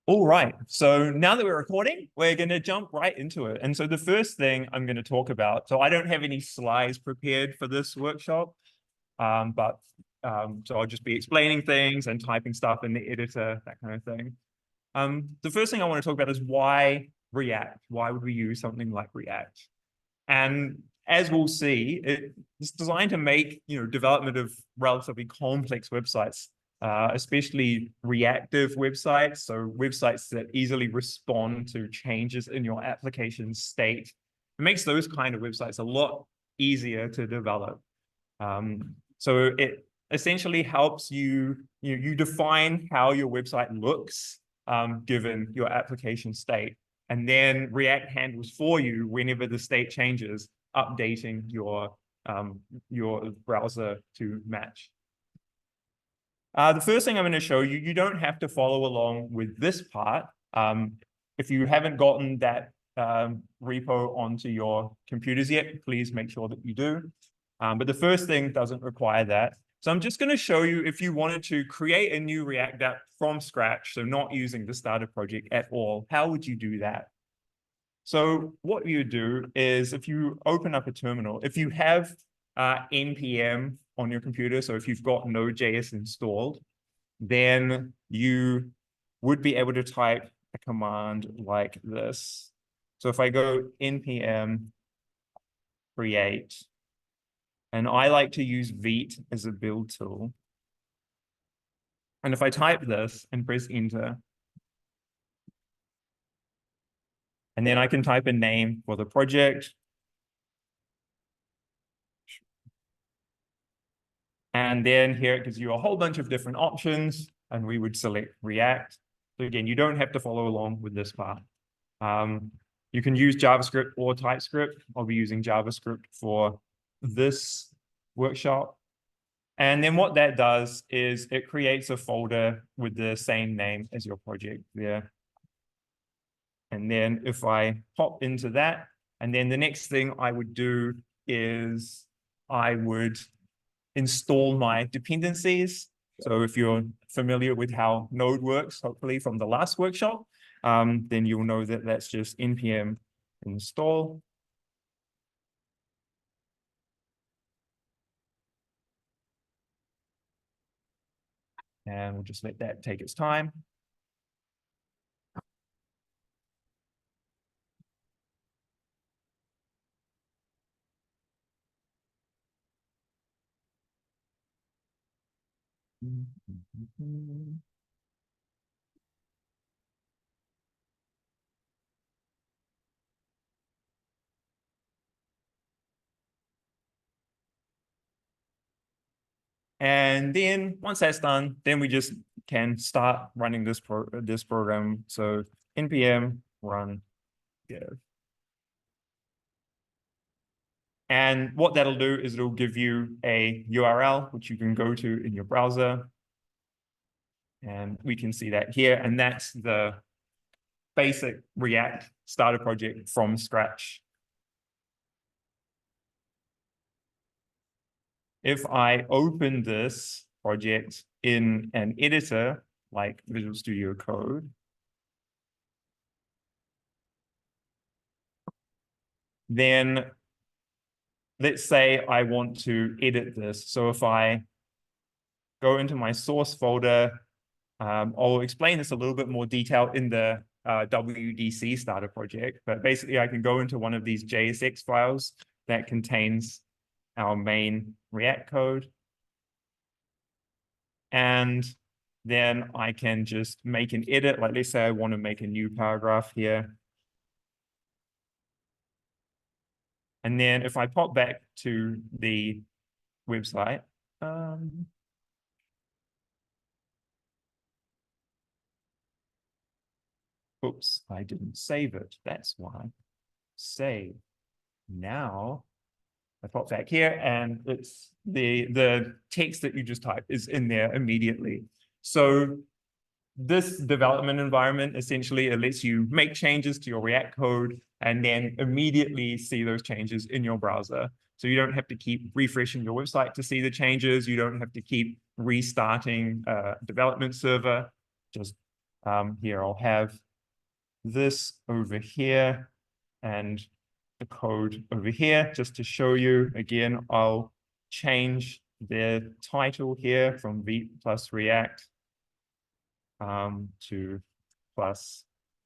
All right, so now that we're recording, we're going to jump right into it. And so the first thing I'm going to talk about, so I don't have any slides prepared for this workshop, so I'll just be explaining things and typing stuff in the editor, that kind of thing. The first thing I want to talk about is why React? Why would we use something like React? And as we'll see, it's designed to make development of relatively complex websites, especially reactive websites, so websites that easily respond to changes in your application state. It makes those kind of websites a lot easier to develop. So it essentially helps you define how your website looks given your application state. And then React handles for you whenever the state changes, updating your browser to match. The first thing I'm going to show you, you don't have to follow along with this part. If you haven't gotten that repo onto your computers yet, please make sure that you do. But the first thing doesn't require that. So I'm just going to show you if you wanted to create a new React app from scratch, so not using the starter project at all, how would you do that? So what you do is if you open up a terminal, if you have npm on your computer, so if you've got Node.js installed, then you would be able to type a command like this. So if I go npm create, and I like to use Vite as a build tool. And if I type this and press enter, and then I can type a name for the project. And then here it gives you a whole bunch of different options, and we would select React. So again, you don't have to follow along with this part. You can use JavaScript or TypeScript. I'll be using JavaScript for this workshop. And then what that does is it creates a folder with the same name as your project there. And then if I pop into that, and then the next thing I would do is I would install my dependencies. So if you're familiar with how Node works, hopefully from the last workshop, then you'll know that that's just npm install. And we'll just let that take its time. And then once that's done, then we just can start running this program. So npm run dev. And what that'll do is it'll give you a URL, which you can go to in your browser. And we can see that here. And that's the basic React starter project from scratch. If I open this project in an editor like Visual Studio Code, then let's say I want to edit this. So if I go into my source folder, I'll explain this a little bit more detail in the WDC starter project, but basically I can go into one of these JSX files that contains our main React code. And then I can just make an edit. Like let's say I want to make a new paragraph here. And then if I pop back to the website, oops, I didn't save it. That's why. Save. Now I pop back here and it's the text that you just typed is in there immediately. So this development environment, essentially, it lets you make changes to your React code and then immediately see those changes in your browser. So you don't have to keep refreshing your website to see the changes. You don't have to keep restarting a development server. Just Here I'll have this over here and the code over here, just to show you. Again, I'll change the title here from V plus React to plus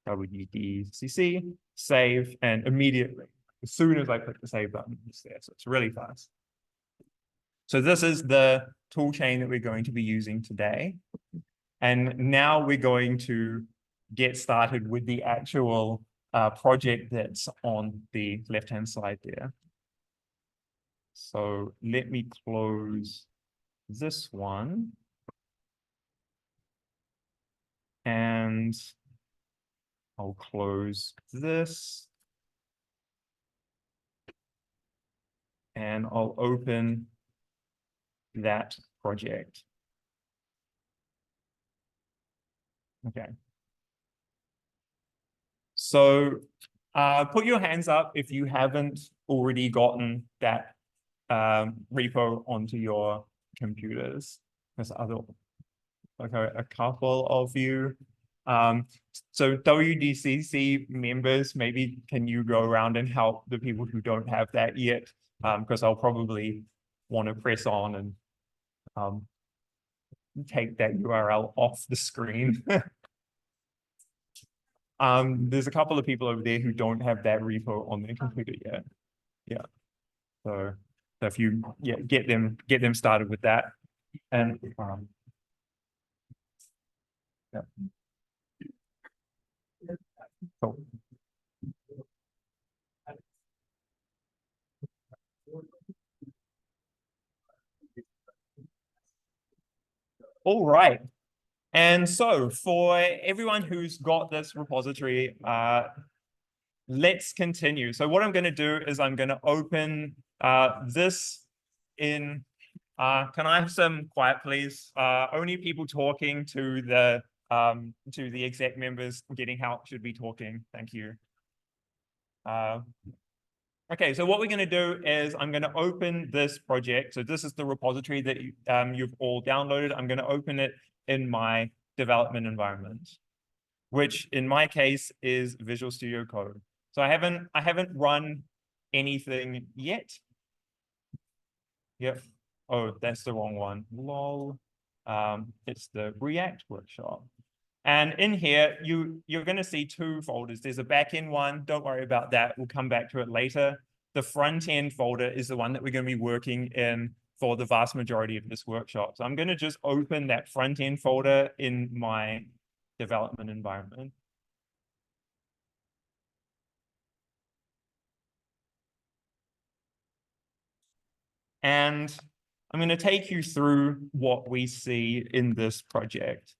WDCC, save, and immediately, as soon as I click the save button, it's there. So it's really fast. So this is the tool chain that we're going to be using today. And now we're going to get started with the actual project that's on the left-hand side there. So let me close this one. And I'll close this. And I'll open that project. Okay. So put your hands up if you haven't already gotten that repo onto your computers. There's a couple of you. So WDCC members, maybe can you go around and help the people who don't have that yet? Because I'll probably want to press on and take that URL off the screen. There's a couple of people over there who don't have that repo on their computer yet. Yeah. So if you get them started with that. And yeah. Cool. All right. And so for everyone who's got this repository, let's continue. So what I'm going to do is I'm going to open this in, can I have some quiet, please? Only people talking to the exec members getting help should be talking. Thank you. Okay, so what we're going to do is I'm going to open this project. So this is the repository that you've all downloaded. I'm going to open it in my development environment, which in my case is Visual Studio Code. So I haven't run anything yet. Yep. Oh, that's the wrong one. Lol. It's the React workshop. And in here, you're going to see two folders. There's a backend one. Don't worry about that. We'll come back to it later. The front end folder is the one that we're going to be working in for the vast majority of this workshop. So I'm going to just open that front end folder in my development environment. And I'm going to take you through what we see in this project.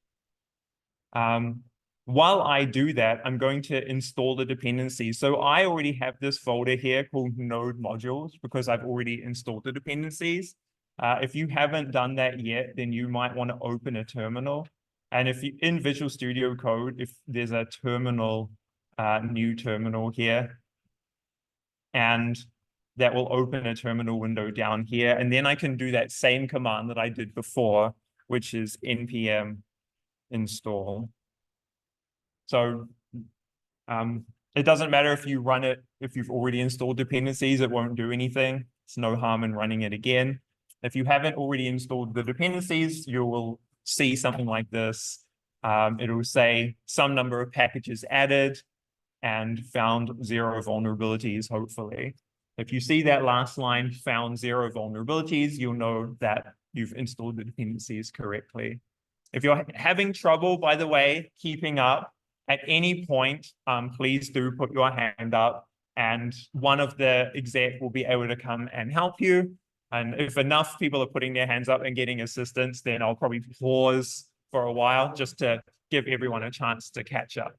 While I do that, I'm going to install the dependencies. So I already have this folder here called node modules because I've already installed the dependencies. If you haven't done that yet, then you might want to open a terminal. And if you in Visual Studio Code, if there's a terminal, new terminal here, and that will open a terminal window down here. And then I can do that same command that I did before, which is npm install. So it doesn't matter if you run it, if you've already installed dependencies, it won't do anything. It's no harm in running it again. If you haven't already installed the dependencies, you will see something like this. It will say some number of packages added and found 0 vulnerabilities, hopefully. If you see that last line, found 0 vulnerabilities, you'll know that you've installed the dependencies correctly. If you're having trouble, by the way, keeping up, at any point, please do put your hand up and one of the exec will be able to come and help you. And if enough people are putting their hands up and getting assistance, then I'll probably pause for a while just to give everyone a chance to catch up.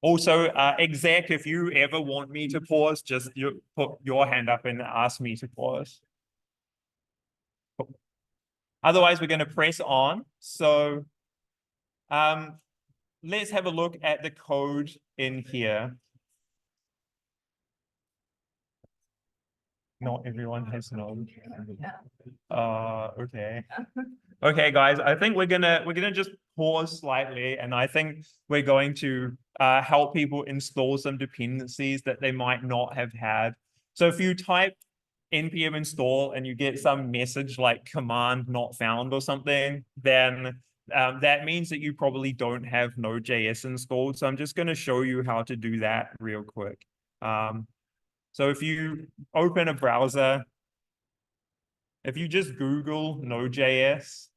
Also, exec, if you ever want me to pause, just put your hand up and ask me to pause. Otherwise, we're going to press on. So let's have a look at the code in here. Not everyone has Node. Okay. Okay, guys, I think we're gonna just pause slightly, and I think we're going to help people install some dependencies that they might not have had. So if you type npm install and you get some message like command not found or something, then that means that you probably don't have Node.js installed. So I'm just going to show you how to do that real quick. So if you open a browser, if you just Google Node.js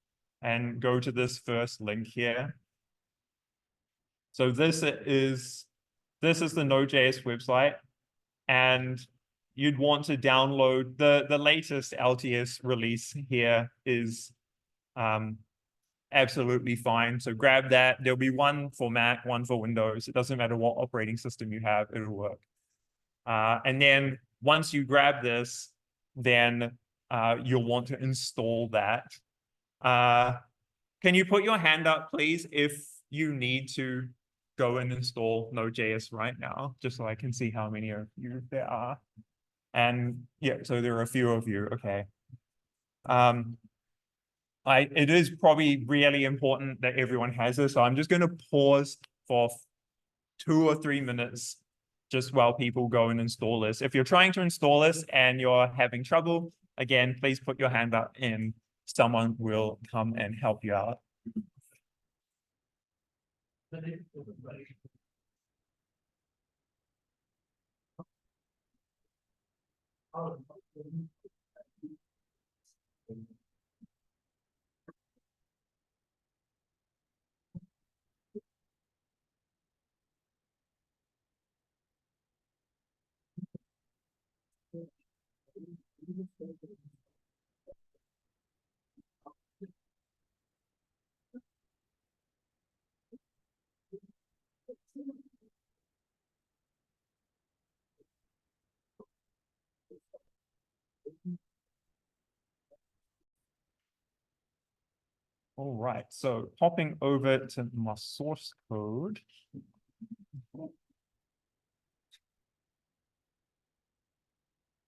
and go to this first link here. So this is the Node.js website, and you'd want to download the latest LTS release here is absolutely fine. So grab that. There'll be one for Mac, one for Windows. It doesn't matter what operating system you have, it'll work. And then once you grab this, then you'll want to install that. Can you put your hand up, please, if you need to go and install Node.js right now, just so I can see how many of you there are. And yeah, so there are a few of you. Okay. It is probably really important that everyone has this. So I'm just going to pause for 2 or 3 minutes just while people go and install this. If you're trying to install this and you're having trouble, again, please put your hand up and someone will come and help you out. All right, so hopping over to my source code.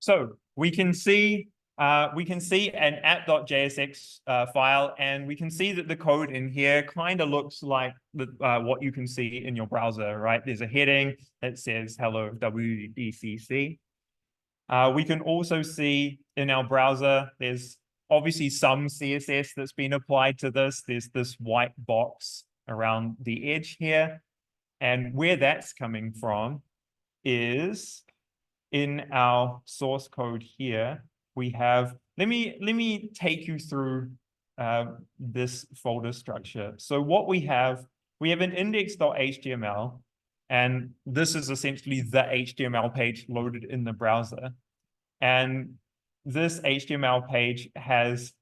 So we can see an app.jsx file, and we can see that the code in here kind of looks like what you can see in your browser, right? There's a heading that says hello WDCC. We can also see in our browser, there's obviously some CSS that's been applied to this. There's this white box around the edge here. And where that's coming from is in our source code here. We have, let me take you through this folder structure. So what we have an index.html, and this is essentially the HTML page loaded in the browser. And this HTML page has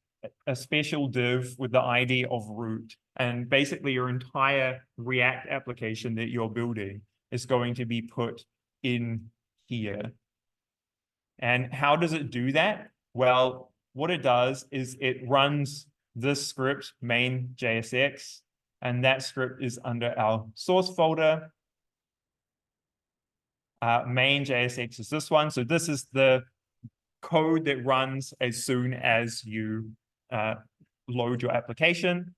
a special div with the ID of root. And basically your entire React application that you're building is going to be put in here. And how does it do that? Well, what it does is it runs this script, main.jsx, and that script is under our source folder. Main.jsx is this one. So this is the code that runs as soon as you load your application.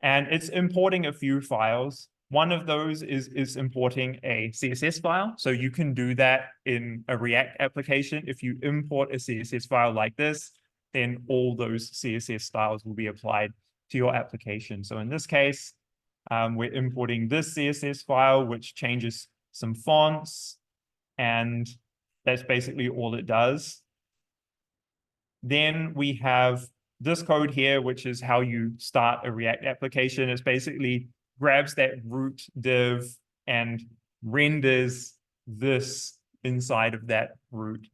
And it's importing a few files. One of those is importing a CSS file. So you can do that in a React application. If you import a CSS file like this, then all those CSS styles will be applied to your application. So in this case, we're importing this CSS file, which changes some fonts, and that's basically all it does. Then we have this code here, which is how you start a React application. It's basically grabs that root div and renders this inside of that root.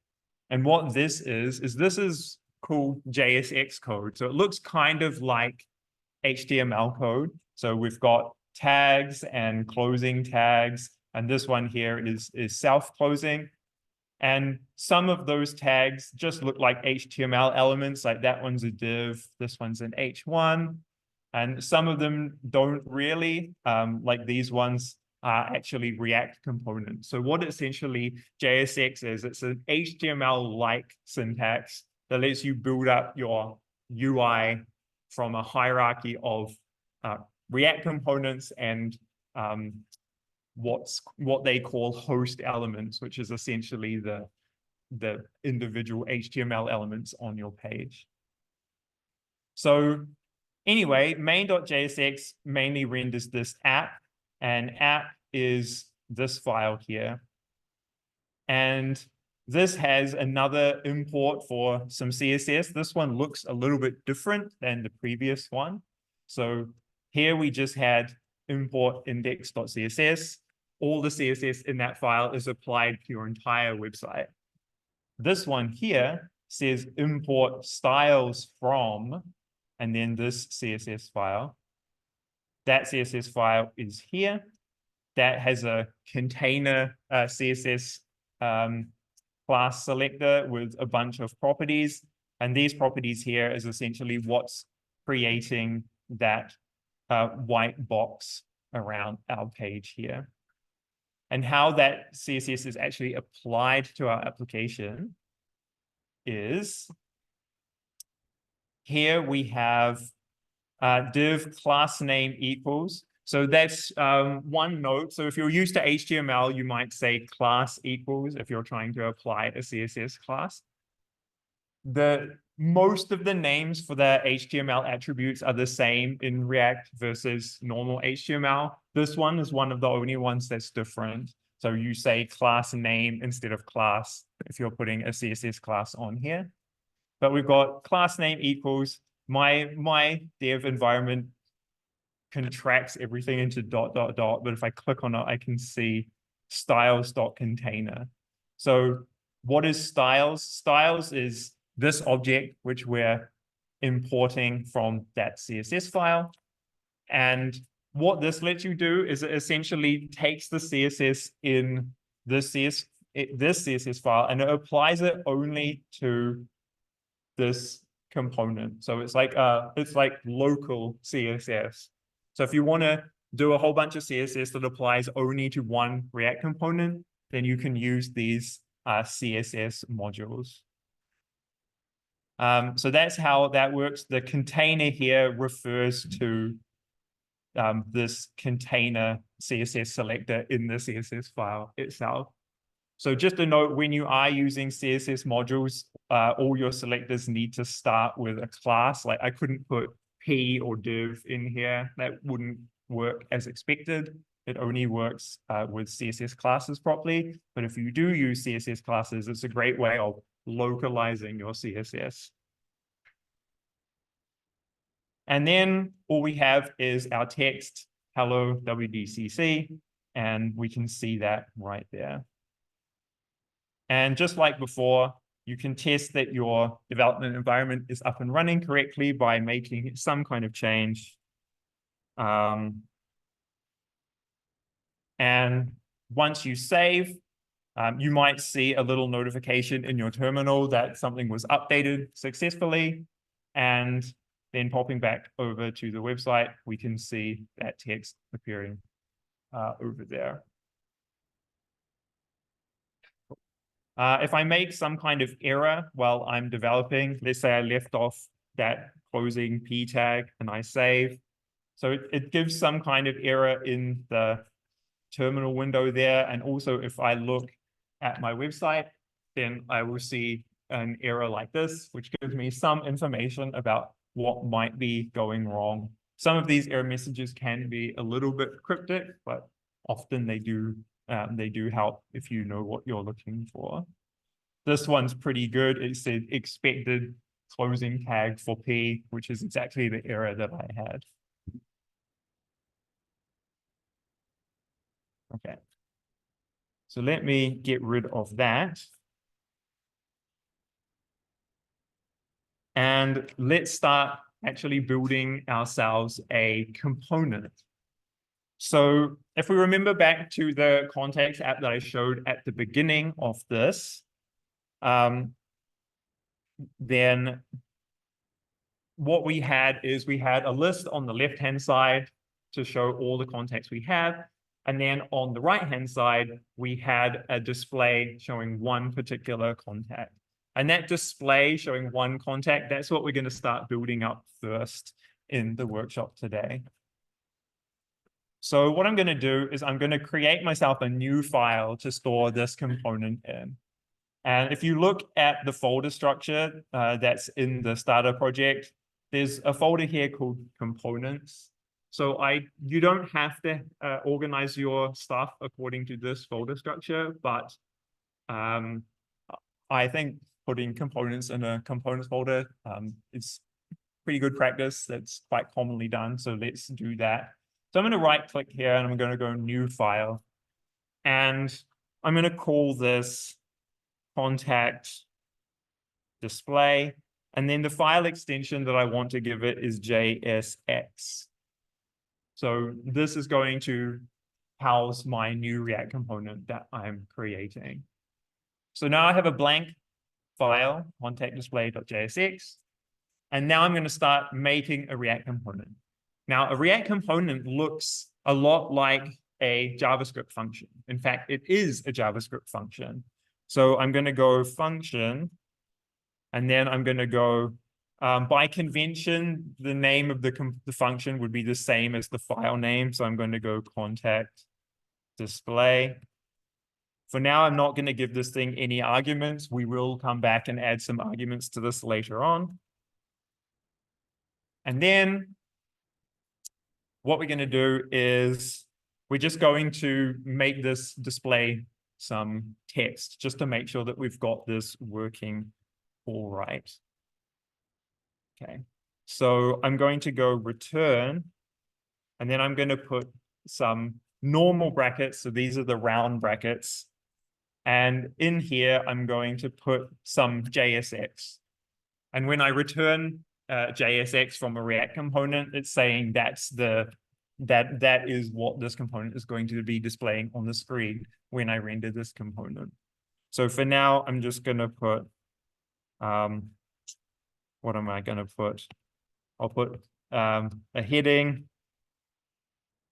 And what this is this is called JSX code. So it looks kind of like HTML code. So we've got tags and closing tags, and this one here is self-closing. And some of those tags just look like HTML elements, like that one's a div, this one's an H1. And some of them don't really, like these ones are actually React components. So what essentially JSX is, it's an HTML-like syntax that lets you build up your UI from a hierarchy of React components and what they call host elements, which is essentially the individual HTML elements on your page. So anyway, main.jsx mainly renders this app, and app is this file here. And this has another import for some CSS. This one looks a little bit different than the previous one. So here we just had import index.css. All the CSS in that file is applied to your entire website. This one here says import styles from, and then this CSS file. That CSS file is here. That has a container CSS class selector with a bunch of properties. And these properties here is essentially what's creating that white box around our page here. And how that CSS is actually applied to our application is here we have div class name equals. So that's one note. So if you're used to HTML, you might say class equals if you're trying to apply a CSS class. Most of the names for the HTML attributes are the same in React versus normal HTML. This one is one of the only ones that's different. So you say class name instead of class if you're putting a CSS class on here. But we've got class name equals, my dev environment contracts everything into ... But if I click on it, I can see styles.container. So what is styles? Styles is this object which we're importing from that CSS file. And what this lets you do is it essentially takes the CSS in this CSS file and it applies it only to this component. So it's like local CSS. So if you want to do a whole bunch of CSS that applies only to one React component, then you can use these CSS modules. So that's how that works. The container here refers to this container CSS selector in the CSS file itself. So just a note, when you are using CSS modules, all your selectors need to start with a class. Like I couldn't put P or div in here. That wouldn't work as expected. It only works with CSS classes properly. But if you do use CSS classes, it's a great way of localizing your CSS. And then all we have is our text, hello WDCC, and we can see that right there. And just like before, you can test that your development environment is up and running correctly by making some kind of change. And once you save, you might see a little notification in your terminal that something was updated successfully. And then popping back over to the website, we can see that text appearing over there. If I make some kind of error while I'm developing, let's say I left off that closing P tag and I save. So it gives some kind of error in the terminal window there. And also if I look at my website, then I will see an error like this, which gives me some information about what might be going wrong. Some of these error messages can be a little bit cryptic, but often they do help if you know what you're looking for. This one's pretty good. It said expected closing tag for P, which is exactly the error that I had. Okay. So let me get rid of that. And let's start actually building ourselves a component. So if we remember back to the context app that I showed at the beginning of this, then what we had is we had a list on the left-hand side to show all the contacts we have. And then on the right-hand side, we had a display showing one particular contact. And that display showing one contact, that's what we're going to start building up first in the workshop today. So what I'm going to do is I'm going to create myself a new file to store this component in. And if you look at the folder structure that's in the starter project, there's a folder here called components. So you don't have to organize your stuff according to this folder structure, but I think putting components in a components folder is pretty good practice. That's quite commonly done. So let's do that. So I'm going to right click here and I'm going to go new file. And I'm going to call this contact display. And then the file extension that I want to give it is JSX. So this is going to house my new React component that I'm creating. So now I have a blank file, contact display.jsx. And now I'm going to start making a React component. Now, a React component looks a lot like a JavaScript function. In fact, it is a JavaScript function. So I'm going to go function, and then I'm going to go, by convention, the name of the function would be the same as the file name. So I'm going to go contact display. For now, I'm not going to give this thing any arguments. We will come back and add some arguments to this later on. And then what we're going to do is we're just going to make this display some text just to make sure that we've got this working all right. Okay, so I'm going to go return, and then I'm going to put some normal brackets. So these are the round brackets. And in here, I'm going to put some JSX. And when I return JSX from a React component, it's saying that is what this component is going to be displaying on the screen when I render this component. So for now, I'm just going to put, what am I going to put? I'll put a heading,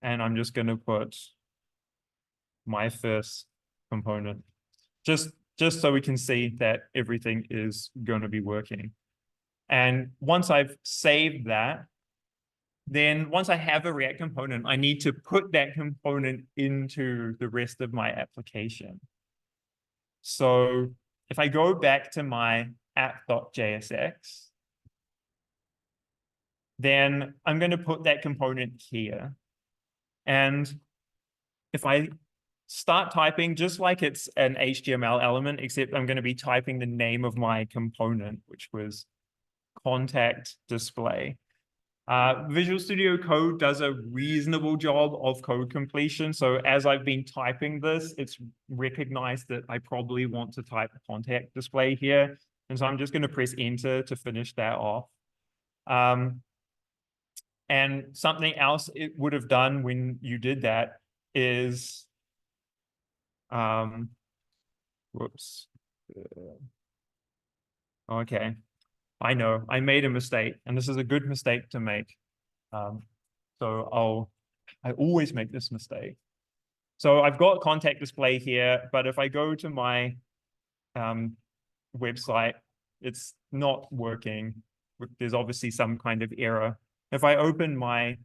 and I'm just going to put my first component, just so we can see that everything is going to be working. And once I've saved that, then once I have a React component, I need to put that component into the rest of my application. So if I go back to my app.jsx, then I'm going to put that component here. And if I start typing, just like it's an HTML element, except I'm going to be typing the name of my component, which was contact display. Visual Studio Code does a reasonable job of code completion. So as I've been typing this, it's recognized that I probably want to type contact display here. And so I'm just going to press enter to finish that off. And something else it would have done when you did that is, whoops. Okay. I know I made a mistake, and this is a good mistake to make. So I always make this mistake. So I've got contact display here, but if I go to my website, it's not working. There's obviously some kind of error. If I open my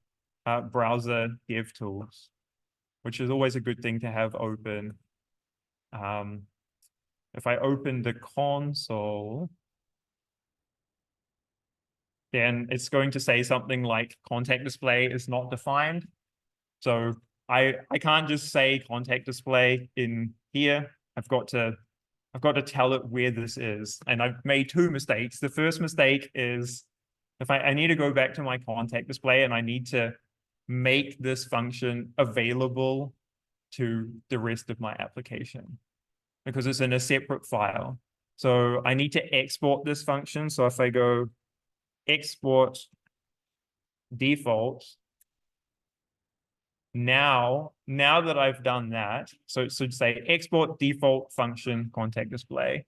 browser DevTools, which is always a good thing to have open, if I open the console, then it's going to say something like contact display is not defined. So I can't just say contact display in here. I've got to tell it where this is. And I've made two mistakes. The first mistake is if I need to go back to my contact display and I need to make this function available to the rest of my application because it's in a separate file. So I need to export this function. So if I go export default, now that I've done that, so it should say export default function contact display.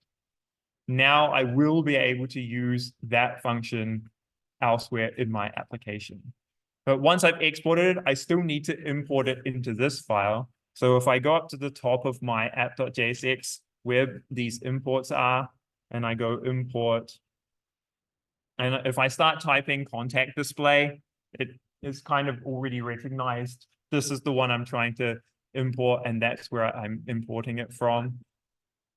Now I will be able to use that function elsewhere in my application. But once I've exported it, I still need to import it into this file. So if I go up to the top of my app.jsx where these imports are, and I go import, and if I start typing contact display, it is kind of already recognized. This is the one I'm trying to import, and that's where I'm importing it from.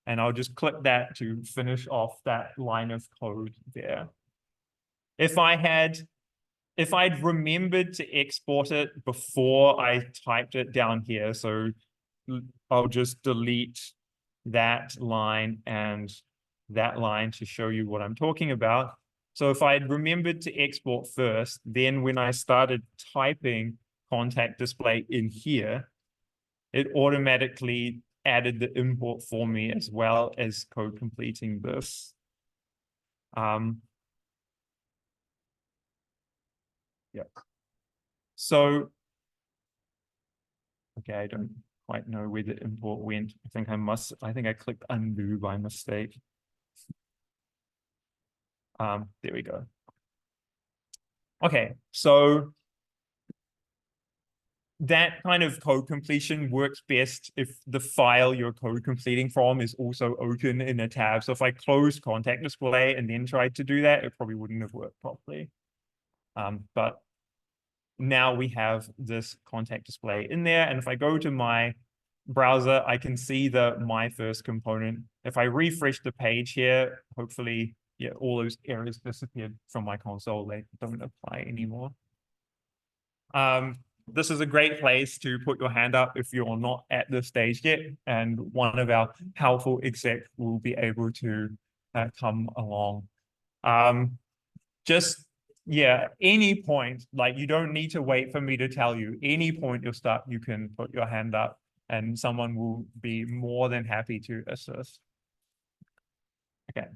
And I'll just click that to finish off that line of code there. If I'd remembered to export it before I typed it down here, so I'll just delete that line and that line to show you what I'm talking about. So if I'd remembered to export first, then when I started typing contact display in here, it automatically added the import for me as well as code completing this. Yeah. So, okay, I don't quite know where the import went. I think I clicked undo by mistake. There we go. Okay, so that kind of code completion works best if the file you're code completing from is also open in a tab. So if I close contact display and then tried to do that, it probably wouldn't have worked properly. But now we have this contact display in there. And if I go to my browser, I can see the my first component. If I refresh the page here, hopefully, yeah, all those errors disappeared from my console. They don't apply anymore. This is a great place to put your hand up if you're not at this stage yet, and one of our helpful execs will be able to come along. Just, yeah, any point, like you don't need to wait for me to tell you. Any point you're stuck, you can put your hand up and someone will be more than happy to assist. Okay.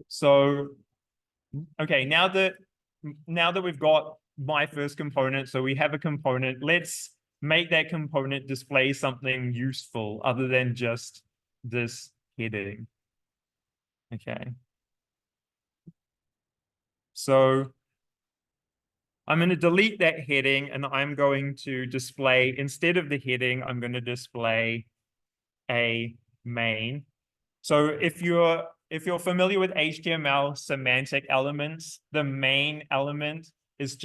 So, okay, now that we've got my first component, so we have a component, let's make that component display something useful other than just this heading. Okay. So I'm going to delete that heading and I'm going to display, instead of the heading, I'm going to display a main. So if you're familiar with HTML semantic elements, the main element is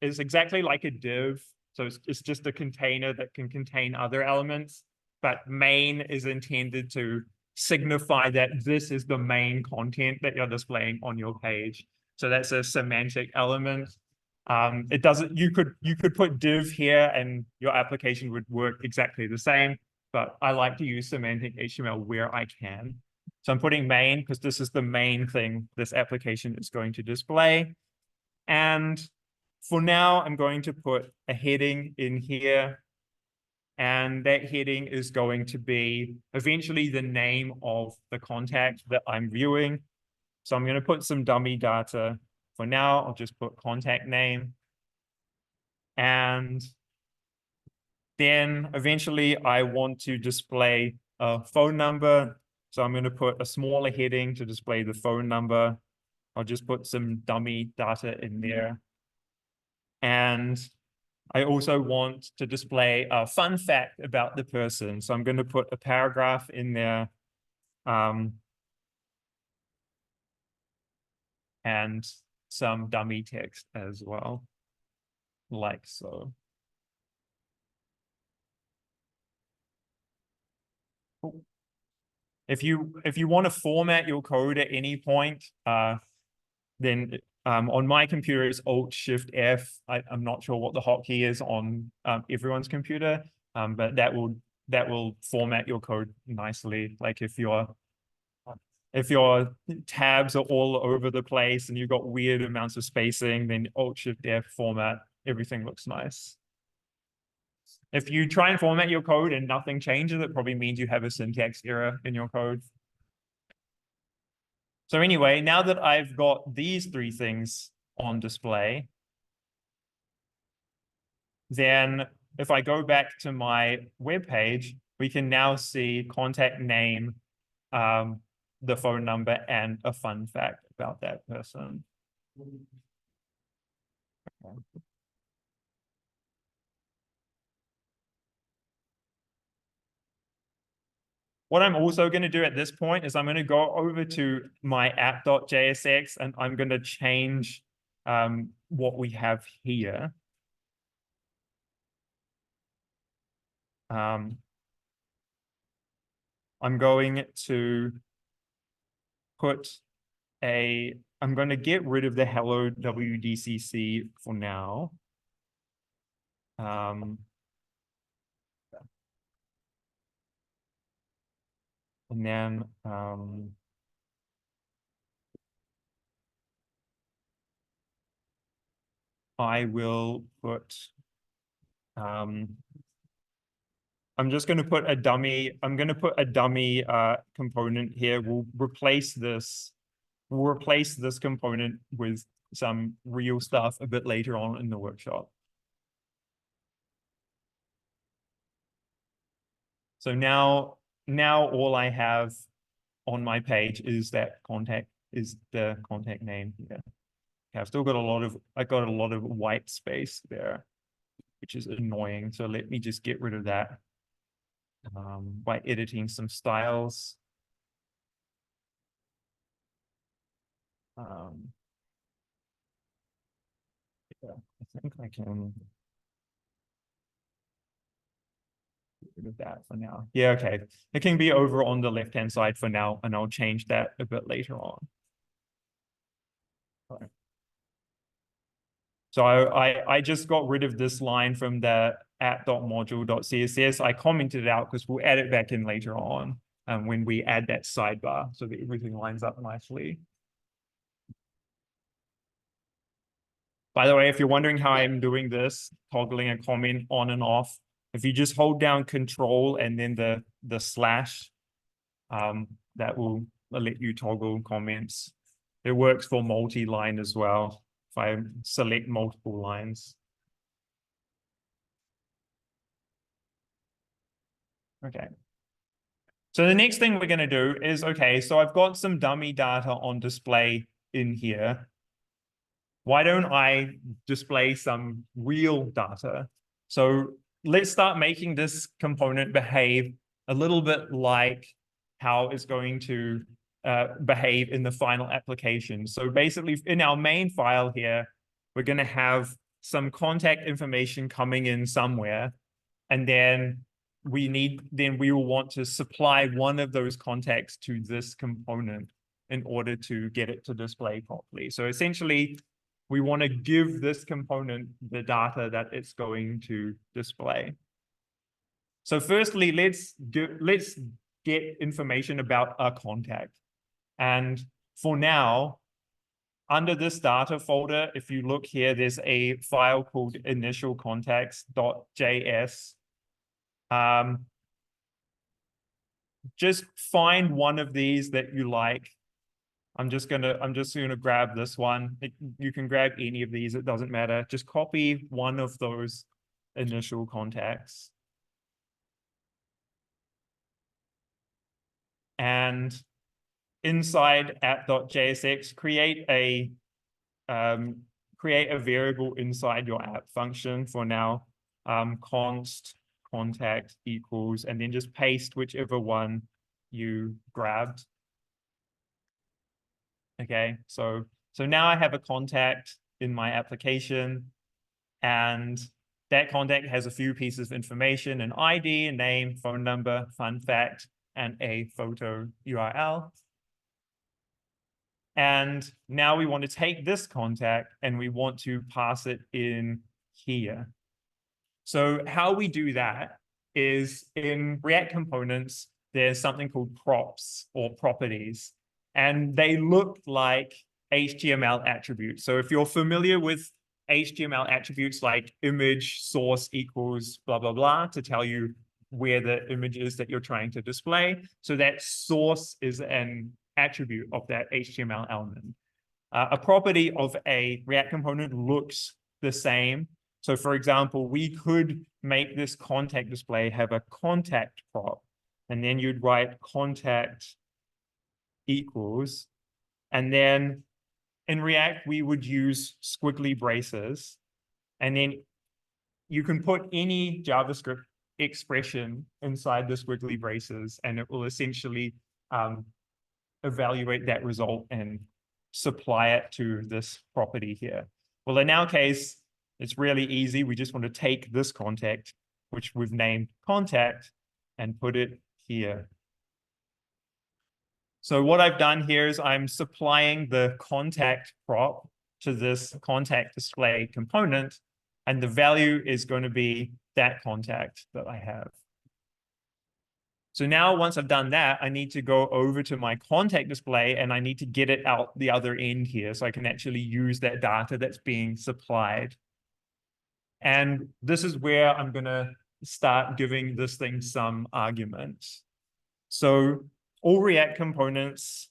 exactly like a div. So it's just a container that can contain other elements, but main is intended to signify that this is the main content that you're displaying on your page. So that's a semantic element. It doesn't, you could put div here and your application would work exactly the same, but I like to use semantic HTML where I can. So I'm putting main because this is the main thing this application is going to display. And for now, I'm going to put a heading in here. And that heading is going to be eventually the name of the contact that I'm viewing. So I'm going to put some dummy data. For now, I'll just put contact name. And then eventually I want to display a phone number. So I'm going to put a smaller heading to display the phone number. I'll just put some dummy data in there. And I also want to display a fun fact about the person. So I'm going to put a paragraph in there. And some dummy text as well, like so. If you want to format your code at any point, then on my computer it's Alt-Shift-F. I'm not sure what the hotkey is on everyone's computer, but that will format your code nicely. Like if your tabs are all over the place and you've got weird amounts of spacing, then Alt-Shift-F format, everything looks nice. If you try and format your code and nothing changes, it probably means you have a syntax error in your code. So anyway, now that I've got these three things on display, then if I go back to my web page, we can now see contact name, the phone number, and a fun fact about that person. What I'm also going to do at this point is I'm going to go over to my app.jsx and I'm going to change what we have here. I'm going to I'm going to get rid of the hello WDCC for now. And then I will put I'm just going to put a dummy. I'm going to put a dummy component here. We'll replace this component with some real stuff a bit later on in the workshop. So now all I have on my page is the contact name here. Okay, I've still got I got a lot of white space there, which is annoying. So let me just get rid of that by editing some styles. Yeah, I think I can get rid of that for now. Yeah, okay. It can be over on the left-hand side for now, and I'll change that a bit later on. Right. So I just got rid of this line from the app.module.css. I commented it out because we'll add it back in later on when we add that sidebar so that everything lines up nicely. By the way, if you're wondering how I'm doing this, toggling a comment on and off, if you just hold down Control and then the slash, that will let you toggle comments. It works for multi-line as well, if I select multiple lines. Okay. So the next thing we're going to do is, okay, so I've got some dummy data on display in here. Why don't I display some real data? So let's start making this component behave a little bit like how it's going to behave in the final application. So basically in our main file here, we're going to have some contact information coming in somewhere. And then we will want to supply one of those contacts to this component in order to get it to display properly. So essentially, we want to give this component the data that it's going to display. So firstly, let's get information about a contact. And for now, under this data folder, if you look here, there's a file called initialcontacts.js. Just find one of these that you like. I'm just gonna grab this one. You can grab any of these, it doesn't matter. Just copy one of those initial contacts. And inside app.jsx, create a variable inside your app function for now. Const contact equals, and then just paste whichever one you grabbed. Okay, so now I have a contact in my application, and that contact has a few pieces of information: an ID, a name, phone number, fun fact, and a photo URL. And now we want to take this contact and we want to pass it in here. So how we do that is in React components, there's something called props or properties, and they look like HTML attributes. So if you're familiar with HTML attributes like image source equals blah, blah, blah, to tell you where the image is that you're trying to display. So that source is an attribute of that HTML element. A property of a React component looks the same. So for example, we could make this contact display have a contact prop, and then you'd write contact equals, and then in React, we would use squiggly braces, and then you can put any JavaScript expression inside the squiggly braces, and it will essentially evaluate that result and supply it to this property here. Well, in our case, it's really easy. We just want to take this contact, which we've named contact, and put it here. So what I've done here is I'm supplying the contact prop to this contact display component, and the value is going to be that contact that I have. So now once I've done that, I need to go over to my contact display and I need to get it out the other end here so I can actually use that data that's being supplied. And this is where I'm going to start giving this thing some arguments. So all React components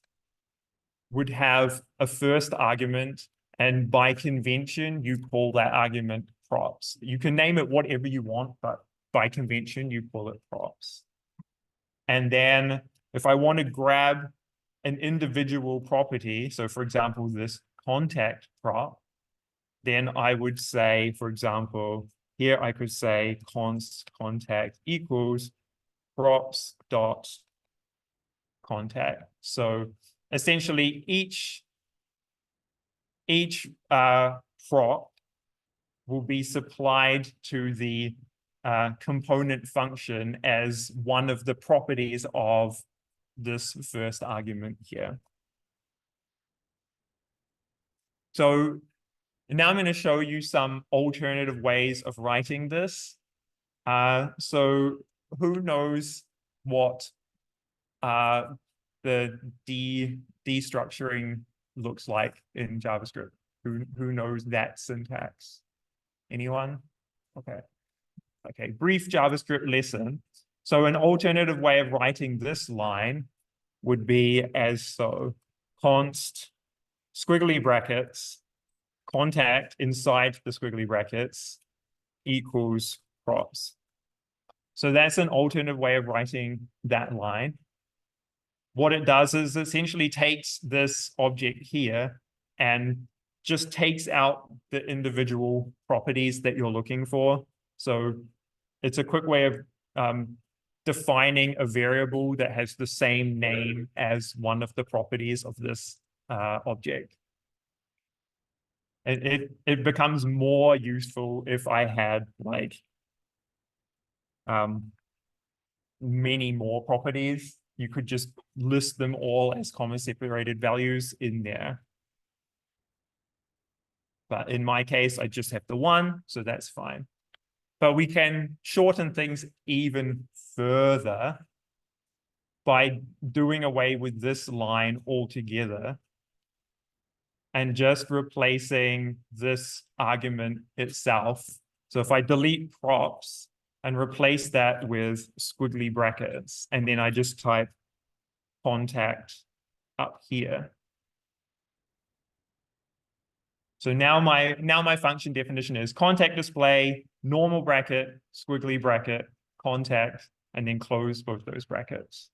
would have a first argument, and by convention, you call that argument props. You can name it whatever you want, but by convention, you call it props. And then if I want to grab an individual property, so for example, this contact prop, then I would say, for example, here I could say const contact equals props dot contact. So essentially each prop will be supplied to the component function as one of the properties of this first argument here. So now I'm going to show you some alternative ways of writing this. So who knows what the destructuring looks like in JavaScript? Who knows that syntax? Anyone? Okay. Okay, brief JavaScript lesson. So an alternative way of writing this line would be as so: const squiggly brackets contact inside the squiggly brackets equals props. So that's an alternative way of writing that line. What it does is essentially takes this object here and just takes out the individual properties that you're looking for. So it's a quick way of defining a variable that has the same name as one of the properties of this object. It becomes more useful if I had like many more properties. You could just list them all as comma separated values in there. But in my case, I just have the one, so that's fine. But we can shorten things even further by doing away with this line altogether and just replacing this argument itself. So if I delete props and replace that with squiggly brackets, and then I just type contact up here. So now my function definition is contact display, normal bracket, squiggly bracket, contact, and then close both those brackets.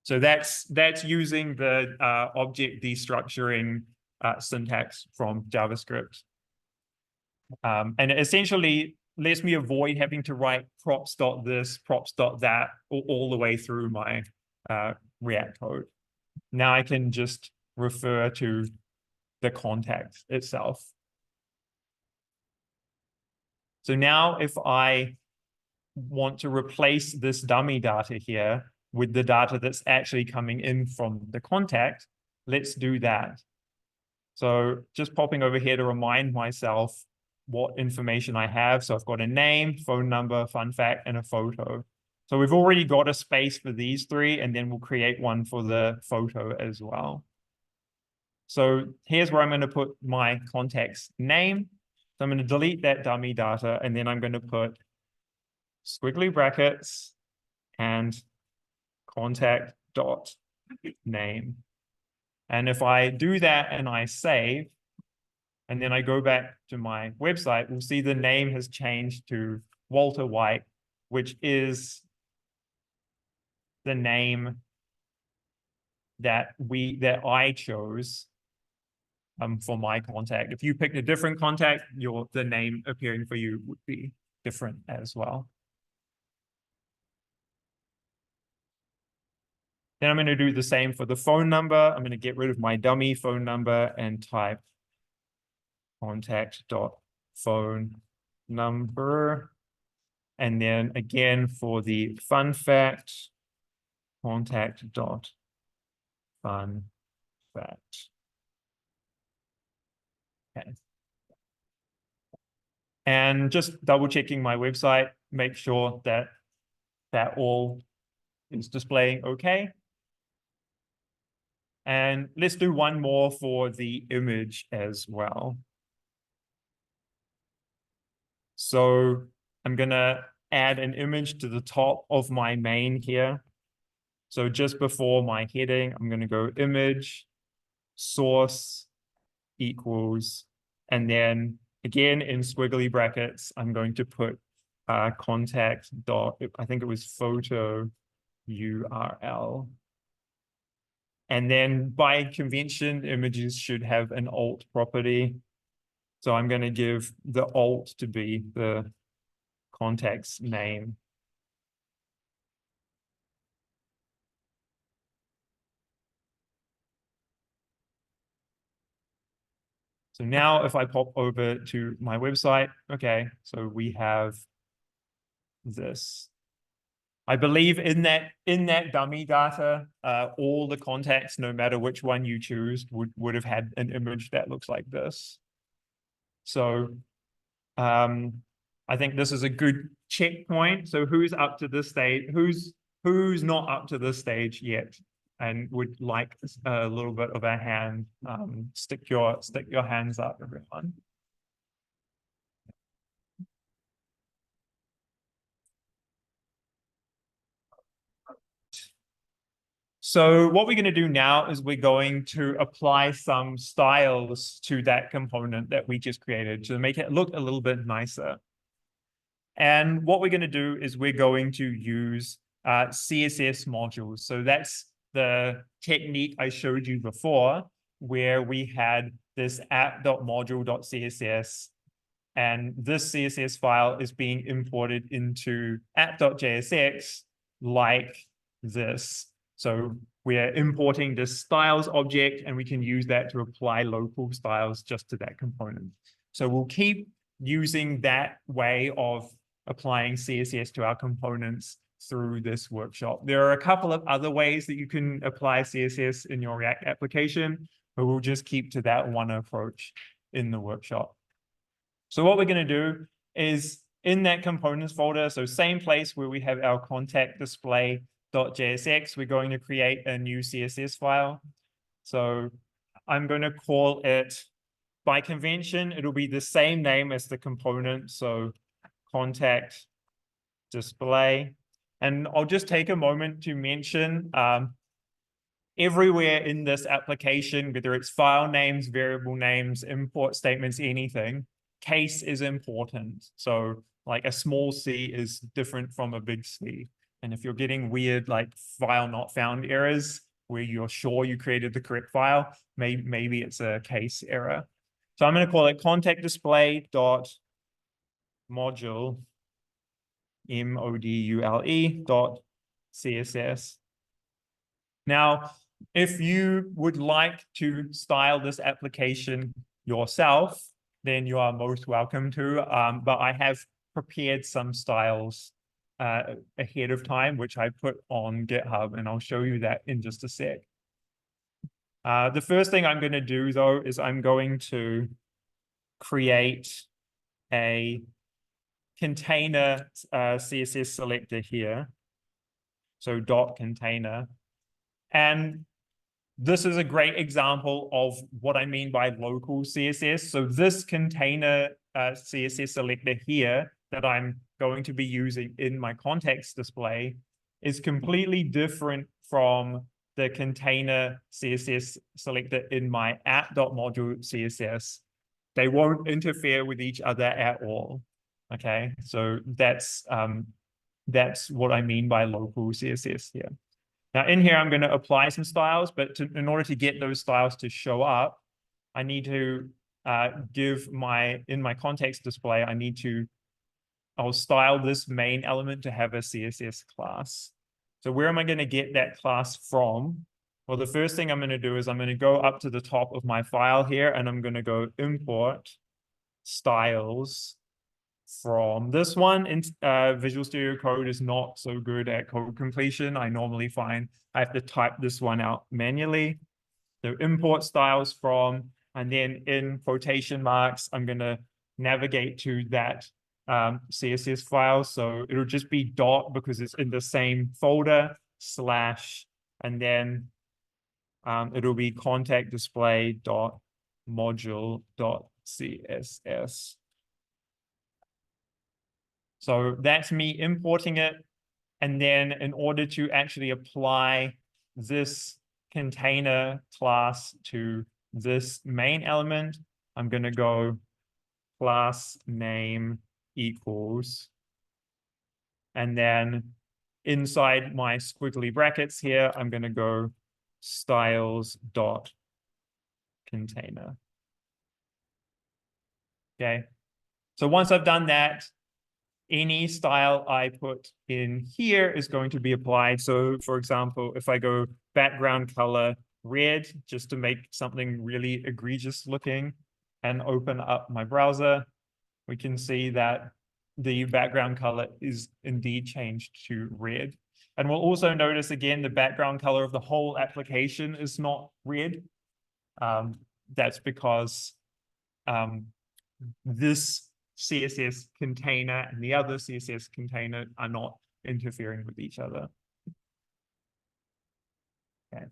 So that's using the object destructuring syntax from JavaScript. And it essentially lets me avoid having to write props.this, props.that all the way through my React code. Now I can just refer to the contact itself. So now if I want to replace this dummy data here with the data that's actually coming in from the contact, let's do that. So just popping over here to remind myself what information I have. So I've got a name, phone number, fun fact, and a photo. So we've already got a space for these three, and then we'll create one for the photo as well. So here's where I'm going to put my contact's name. So I'm going to delete that dummy data, and then I'm going to put squiggly brackets and contact dot name. And if I do that and I save, and then I go back to my website, we'll see the name has changed to Walter White, which is the name that I chose for my contact. If you picked a different contact, the name appearing for you would be different as well. Then I'm going to do the same for the phone number. I'm going to get rid of my dummy phone number and type contact.phone number. And then again for the fun fact, contact.fun fact. Okay. And just double checking my website, make sure that all is displaying okay. And let's do one more for the image as well. So I'm going to add an image to the top of my main here. So just before my heading, I'm going to go image source equals, and then again in squiggly brackets, I'm going to put contact dot, I think it was photo URL. And then by convention, images should have an alt property. So I'm going to give the alt to be the contact's name. So now if I pop over to my website, okay, so we have this. I believe in that dummy data, all the contacts, no matter which one you choose, would have had an image that looks like this. So I think this is a good checkpoint. So who's up to this stage? Who's not up to this stage yet and would like a little bit of a hand? Stick your hands up, everyone. So what we're going to do now is we're going to apply some styles to that component that we just created to make it look a little bit nicer. And what we're going to do is we're going to use CSS modules. So that's the technique I showed you before, where we had this app.module.css, and this CSS file is being imported into app.jsx like this. So we're importing this styles object, and we can use that to apply local styles just to that component. So we'll keep using that way of applying CSS to our components through this workshop. There are a couple of other ways that you can apply CSS in your React application, but we'll just keep to that one approach in the workshop. So what we're going to do is in that components folder, so same place where we have our contact display.jsx, we're going to create a new CSS file. So I'm going to call it, by convention, it'll be the same name as the component. So contact display. And I'll just take a moment to mention everywhere in this application, whether it's file names, variable names, import statements, anything, case is important. So like a small c is different from a big C. And if you're getting weird like file not found errors where you're sure you created the correct file, maybe it's a case error. So I'm going to call it contact display dot module module dot CSS. Now, if you would like to style this application yourself, then you are most welcome to. But I have prepared some styles ahead of time, which I put on GitHub, and I'll show you that in just a sec. The first thing I'm going to do, though, is I'm going to create a container CSS selector here. So dot container. And this is a great example of what I mean by local CSS. So this container CSS selector here that I'm going to be using in my context display is completely different from the container CSS selector in my app.module CSS. They won't interfere with each other at all. Okay, so that's what I mean by local CSS here. Now in here, I'm going to apply some styles, but in order to get those styles to show up, I need to give in my context display, I'll style this main element to have a CSS class. So where am I going to get that class from? Well, the first thing I'm going to do is I'm going to go up to the top of my file here, and I'm going to go import styles from this one. In Visual Studio Code is not so good at code completion. I normally find I have to type this one out manually. So import styles from, and then in quotation marks, I'm going to navigate to that CSS file. So it'll just be dot because it's in the same folder slash, and then it'll be contact display dot module dot CSS. So that's me importing it. And then in order to actually apply this container class to this main element, I'm going to go class name equals, and then inside my squiggly brackets here, I'm going to go styles dot container. Okay. So once I've done that, any style I put in here is going to be applied. So for example, if I go background color red, just to make something really egregious looking, and open up my browser, we can see that the background color is indeed changed to red. And we'll also notice again, the background color of the whole application is not red. That's because this CSS container and the other CSS container are not interfering with each other. Okay.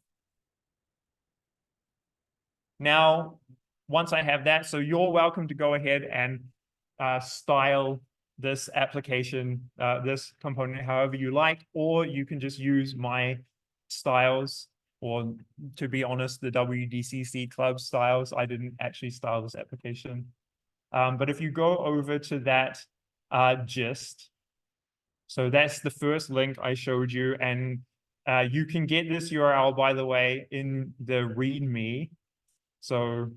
Now, once I have that, so you're welcome to go ahead and style this application, this component, however you like, or you can just use my styles, or to be honest, the WDCC club styles. I didn't actually style this application. But if you go over to that gist, so that's the first link I showed you, and you can get this URL, by the way, in the README. So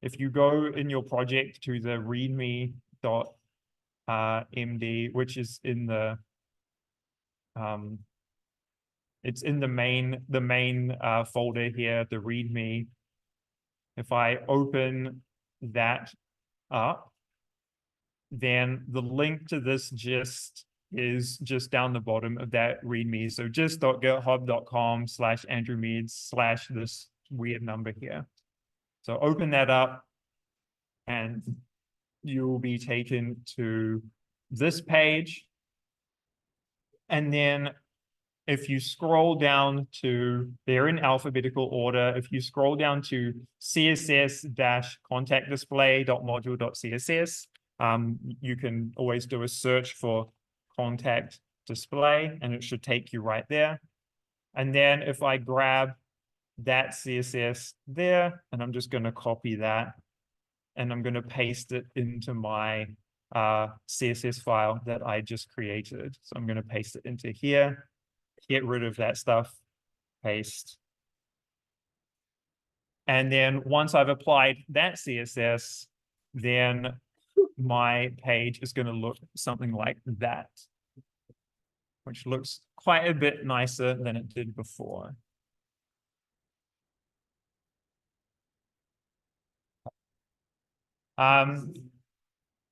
if you go in your project to the readme.md, which is in the it's in the main folder here, the README. If I open that up, then the link to this gist is just down the bottom of that README. So gist.github.com/andrewmeads/ this weird number here. So open that up, and you'll be taken to this page. And then if you scroll down to, they're in alphabetical order. If you scroll down to css-contactdisplay.module.css, you can always do a search for contact display, and it should take you right there. And then if I grab that CSS there, and I'm just going to copy that, and I'm going to paste it into my CSS file that I just created. So I'm going to paste it into here, get rid of that stuff, paste. And then once I've applied that CSS, then my page is going to look something like that, which looks quite a bit nicer than it did before.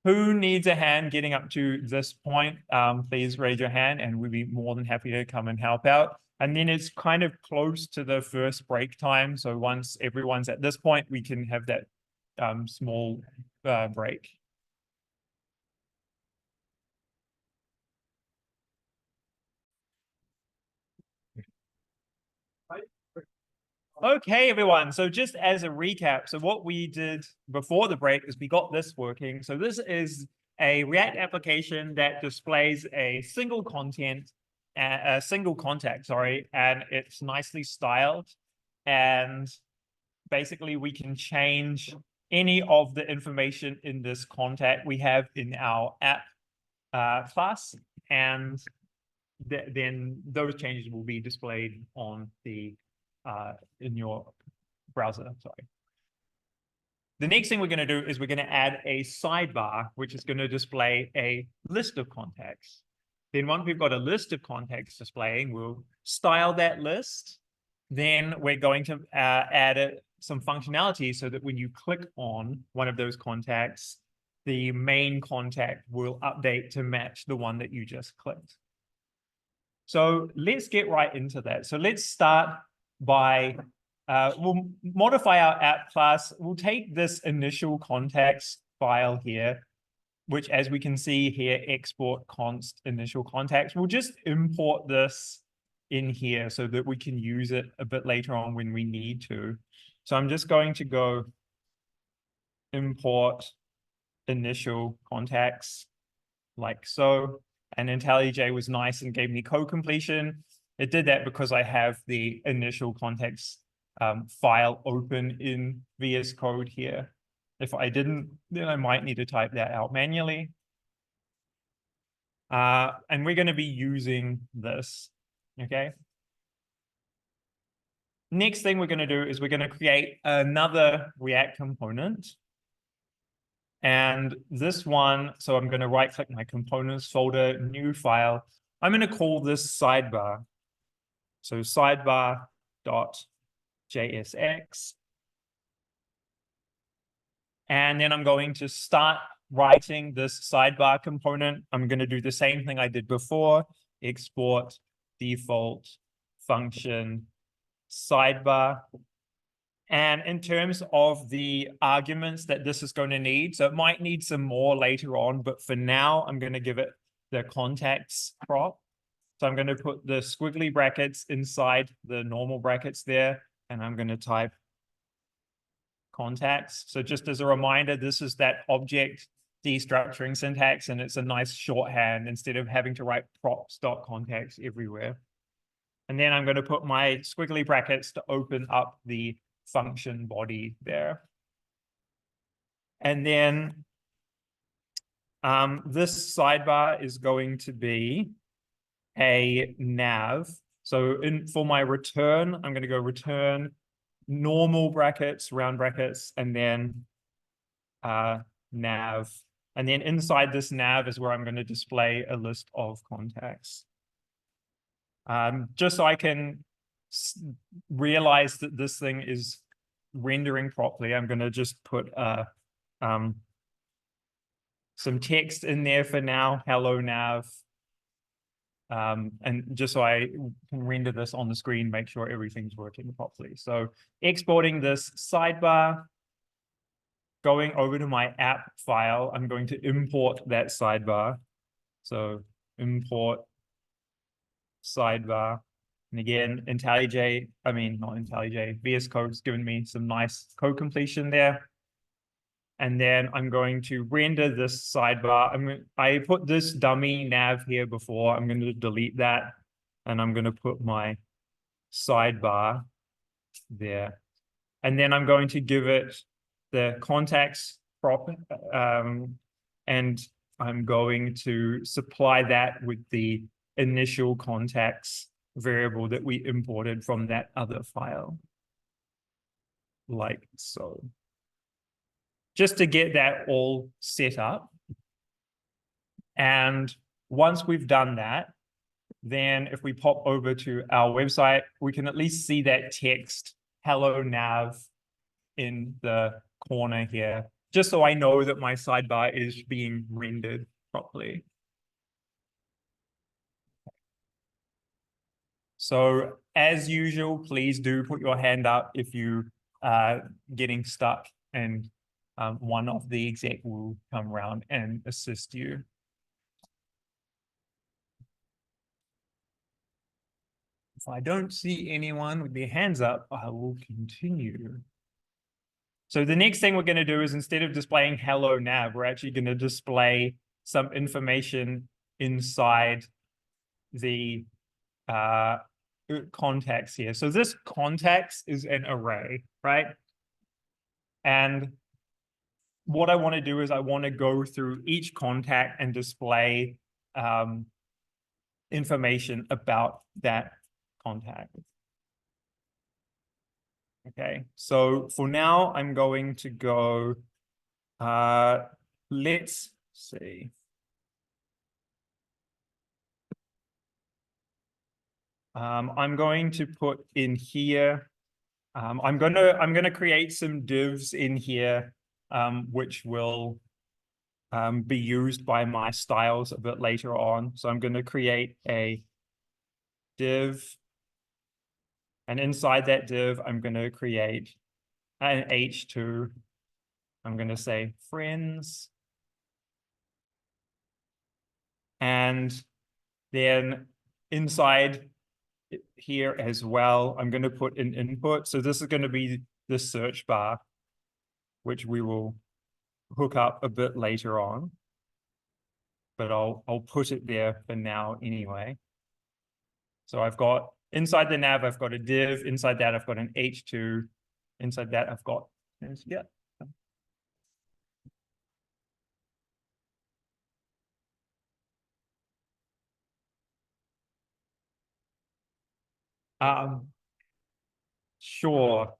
Who needs a hand getting up to this point? Please raise your hand and we'll be more than happy to come and help out. And then it's kind of close to the first break time. So once everyone's at this point, we can have that small break. Okay, everyone. So just as a recap, so what we did before the break is we got this working. So this is a React application that displays a single contact, sorry, and it's nicely styled. And basically we can change any of the information in this contact we have in our app class. And then those changes will be displayed on the in your browser. Sorry. The next thing we're going to do is we're going to add a sidebar, which is going to display a list of contacts. Then once we've got a list of contacts displaying, we'll style that list. Then we're going to add some functionality so that when you click on one of those contacts, the main contact will update to match the one that you just clicked. So let's get right into that. So let's start by, we'll modify our app class. We'll take this initial contacts file here, which as we can see here, export const initial contacts. We'll just import this in here so that we can use it a bit later on when we need to. So I'm just going to go import initial contacts like so. And IntelliJ was nice and gave me code completion. It did that because I have the initial contacts file open in VS Code here. If I didn't, then I might need to type that out manually. And we're going to be using this, okay? Next thing we're going to do is we're going to create another React component. And this one, so I'm going to right-click my components folder, new file. I'm going to call this sidebar. So sidebar.jsx. And then I'm going to start writing this sidebar component. I'm going to do the same thing I did before, export default function sidebar. And in terms of the arguments that this is going to need, so it might need some more later on, but for now, I'm going to give it the contacts prop. So I'm going to put the squiggly brackets inside the normal brackets there, and I'm going to type contacts. So just as a reminder, this is that object destructuring syntax, and it's a nice shorthand instead of having to write props.contacts everywhere. And then I'm going to put my squiggly brackets to open up the function body there. And then this sidebar is going to be a nav. So for my return, I'm going to go return normal brackets, round brackets, and then nav. And then inside this nav is where I'm going to display a list of contacts. Just so I can realize that this thing is rendering properly, I'm going to just put some text in there for now, hello nav. And just so I can render this on the screen, make sure everything's working properly. So exporting this sidebar, going over to my app file, I'm going to import that sidebar. So import sidebar. And again, IntelliJ, I mean, not IntelliJ, VS Code's given me some nice code completion there. And then I'm going to render this sidebar. I put this dummy nav here before. I'm going to delete that. And I'm going to put my sidebar there. And then I'm going to give it the contacts prop. And I'm going to supply that with the initial contacts variable that we imported from that other file, like so. Just to get that all set up. And once we've done that, then if we pop over to our website, we can at least see that text, hello nav, in the corner here, just so I know that my sidebar is being rendered properly. So as usual, please do put your hand up if you are getting stuck, and one of the exec will come around and assist you. If I don't see anyone with their hands up, I will continue. So the next thing we're going to do is, instead of displaying hello nav, we're actually going to display some information inside the contacts here. So this contacts is an array, right? And what I want to do is I want to go through each contact and display information about that contact. Okay, so for now, I'm going to go, let's see. I'm going to put in here, I'm gonna create some divs in here, which will be used by my styles a bit later on. So I'm going to create a div, and inside that div, I'm going to create an h2. I'm going to say friends, and then inside here as well, I'm going to put an input. So this is going to be the search bar, which we will hook up a bit later on, but I'll put it there for now anyway. So I've got inside the nav, I've got a div. Inside that, I've got an h2. Inside that, I've got, yeah. Sure.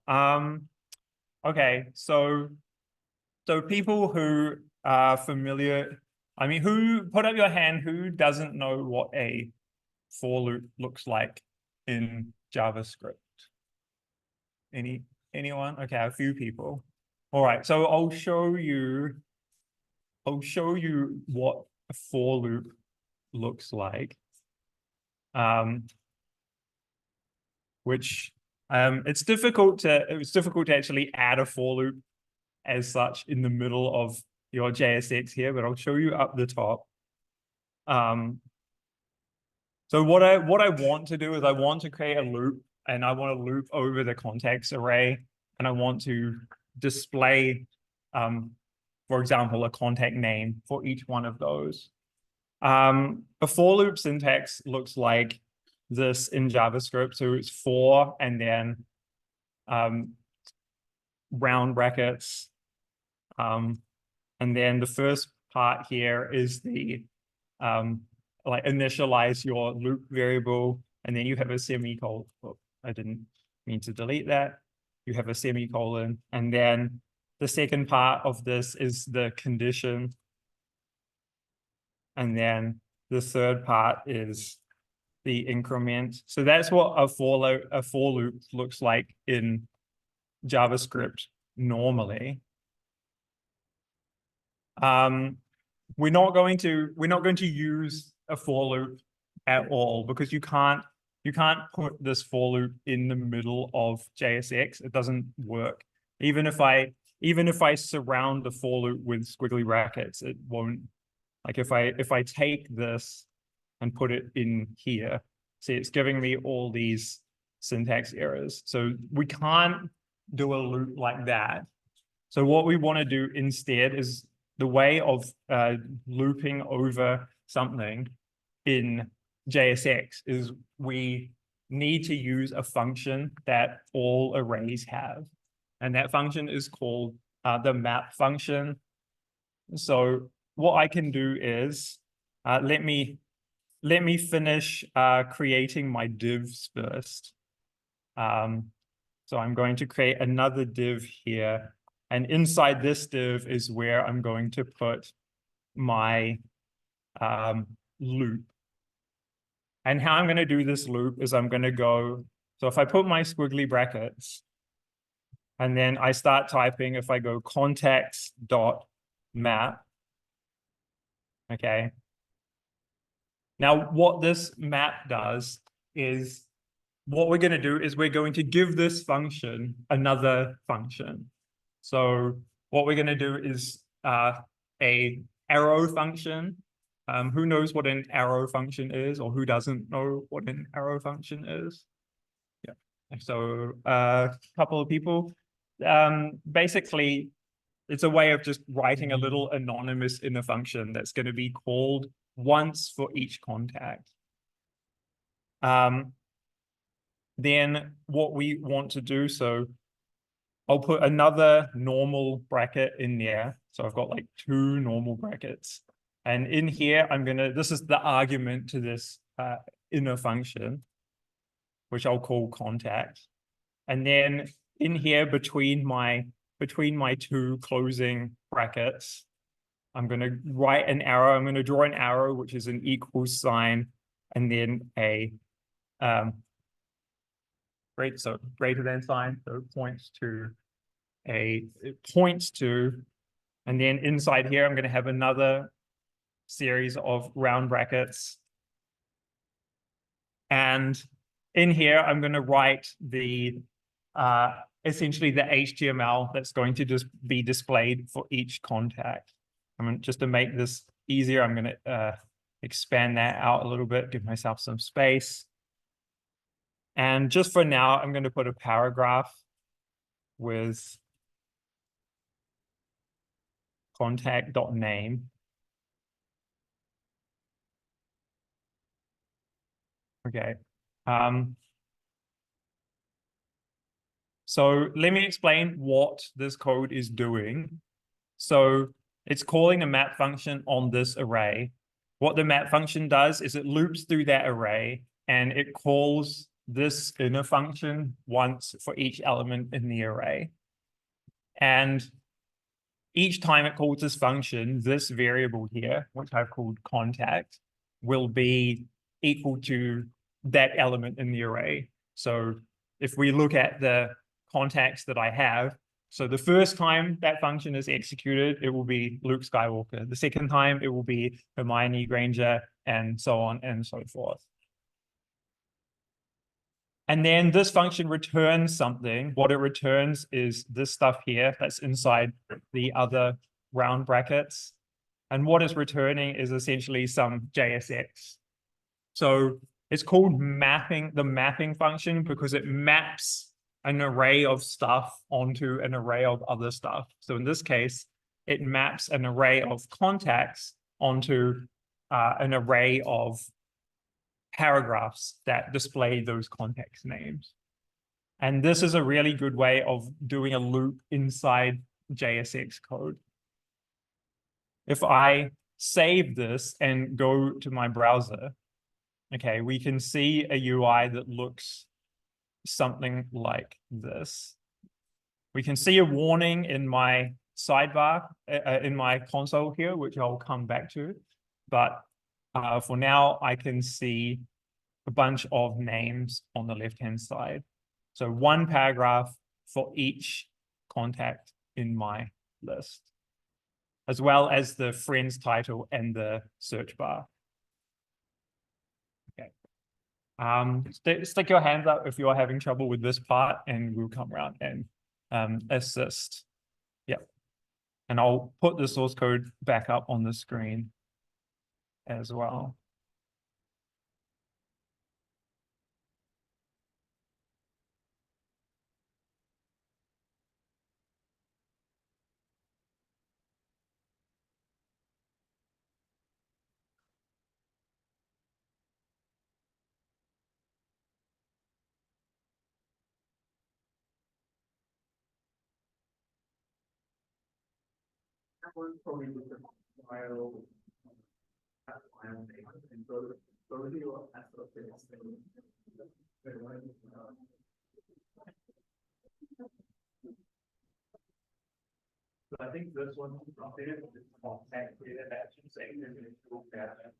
Okay, so people who are familiar, I mean, who put up your hand, who doesn't know what a for loop looks like in JavaScript? Anyone? Okay, a few people. All right, so I'll show you what a for loop looks like. Which it's difficult to actually add a for loop as such in the middle of your JSX here, but I'll show you up the top. So what I want to do is I want to create a loop, and I want to loop over the context array, and I want to display, for example, a contact name for each one of those. A for loop syntax looks like this in JavaScript. So it's for, and then round brackets. And then the first part here is the like initialize your loop variable, and then you have a semicolon. Oh, I didn't mean to delete that. You have a semicolon, and then the second part of this is the condition. And then the third part is the increment. So that's what a for loop looks like in JavaScript normally. We're not going to use a for loop at all, because you can't put this for loop in the middle of JSX. It doesn't work. Even if I surround the for loop with squiggly brackets, it won't. Like if I take this and put it in here, see, it's giving me all these syntax errors. So we can't do a loop like that. So what we want to do instead is the way of looping over something in JSX is we need to use a function that all arrays have. And that function is called the map function. So what I can do is, let me finish creating my divs first. So I'm going to create another div here. And inside this div is where I'm going to put my loop. And how I'm going to do this loop is I'm going to go, so if I put my squiggly brackets, and then I start typing, if I go contacts.map, okay. Now, what this map does is, what we're going to do is we're going to give this function another function. So what we're going to do is a arrow function. Who knows what an arrow function is, or who doesn't know what an arrow function is? Yeah. So a couple of people. Basically, it's a way of just writing a little anonymous inner function that's going to be called once for each contact. Then what we want to do, so I'll put another normal bracket in there. So I've got like 2 normal brackets. And in here, this is the argument to this inner function, which I'll call contact. And then in here between my two closing brackets, I'm going to write an arrow. I'm going to draw an arrow, which is an equals sign, and then a greater than sign. So it points to, and then inside here, I'm going to have another series of round brackets. And in here, I'm going to write the essentially the HTML that's going to just be displayed for each contact. Just to make this easier, I'm going to expand that out a little bit, give myself some space. And just for now, I'm going to put a paragraph with contact.name. Okay. So let me explain what this code is doing. So it's calling a map function on this array. What the map function does is it loops through that array and it calls this inner function once for each element in the array. And each time it calls this function, this variable here, which I've called contact, will be equal to that element in the array. So if we look at the contacts that I have, so the first time that function is executed, it will be Luke Skywalker. The second time, it will be Hermione Granger, and so on and so forth. And then this function returns something. What it returns is this stuff here that's inside the other round brackets. And what it's returning is essentially some JSX. So it's called mapping, the mapping function, because it maps an array of stuff onto an array of other stuff. So in this case, it maps an array of contacts onto an array of paragraphs that display those context names. And this is a really good way of doing a loop inside JSX code. If I save this and go to my browser, okay, we can see a UI that looks something like this. We can see a warning in my sidebar, in my console here, which I'll come back to. But for now, I can see a bunch of names on the left-hand side. So one paragraph for each contact in my list, as well as the friend's title and the search bar. Okay. Stick your hands up if you're having trouble with this part, and we'll come around and assist. Yep. And I'll put the source code back up on the screen as well. So I think this one is contact data that's saying there's an actual data.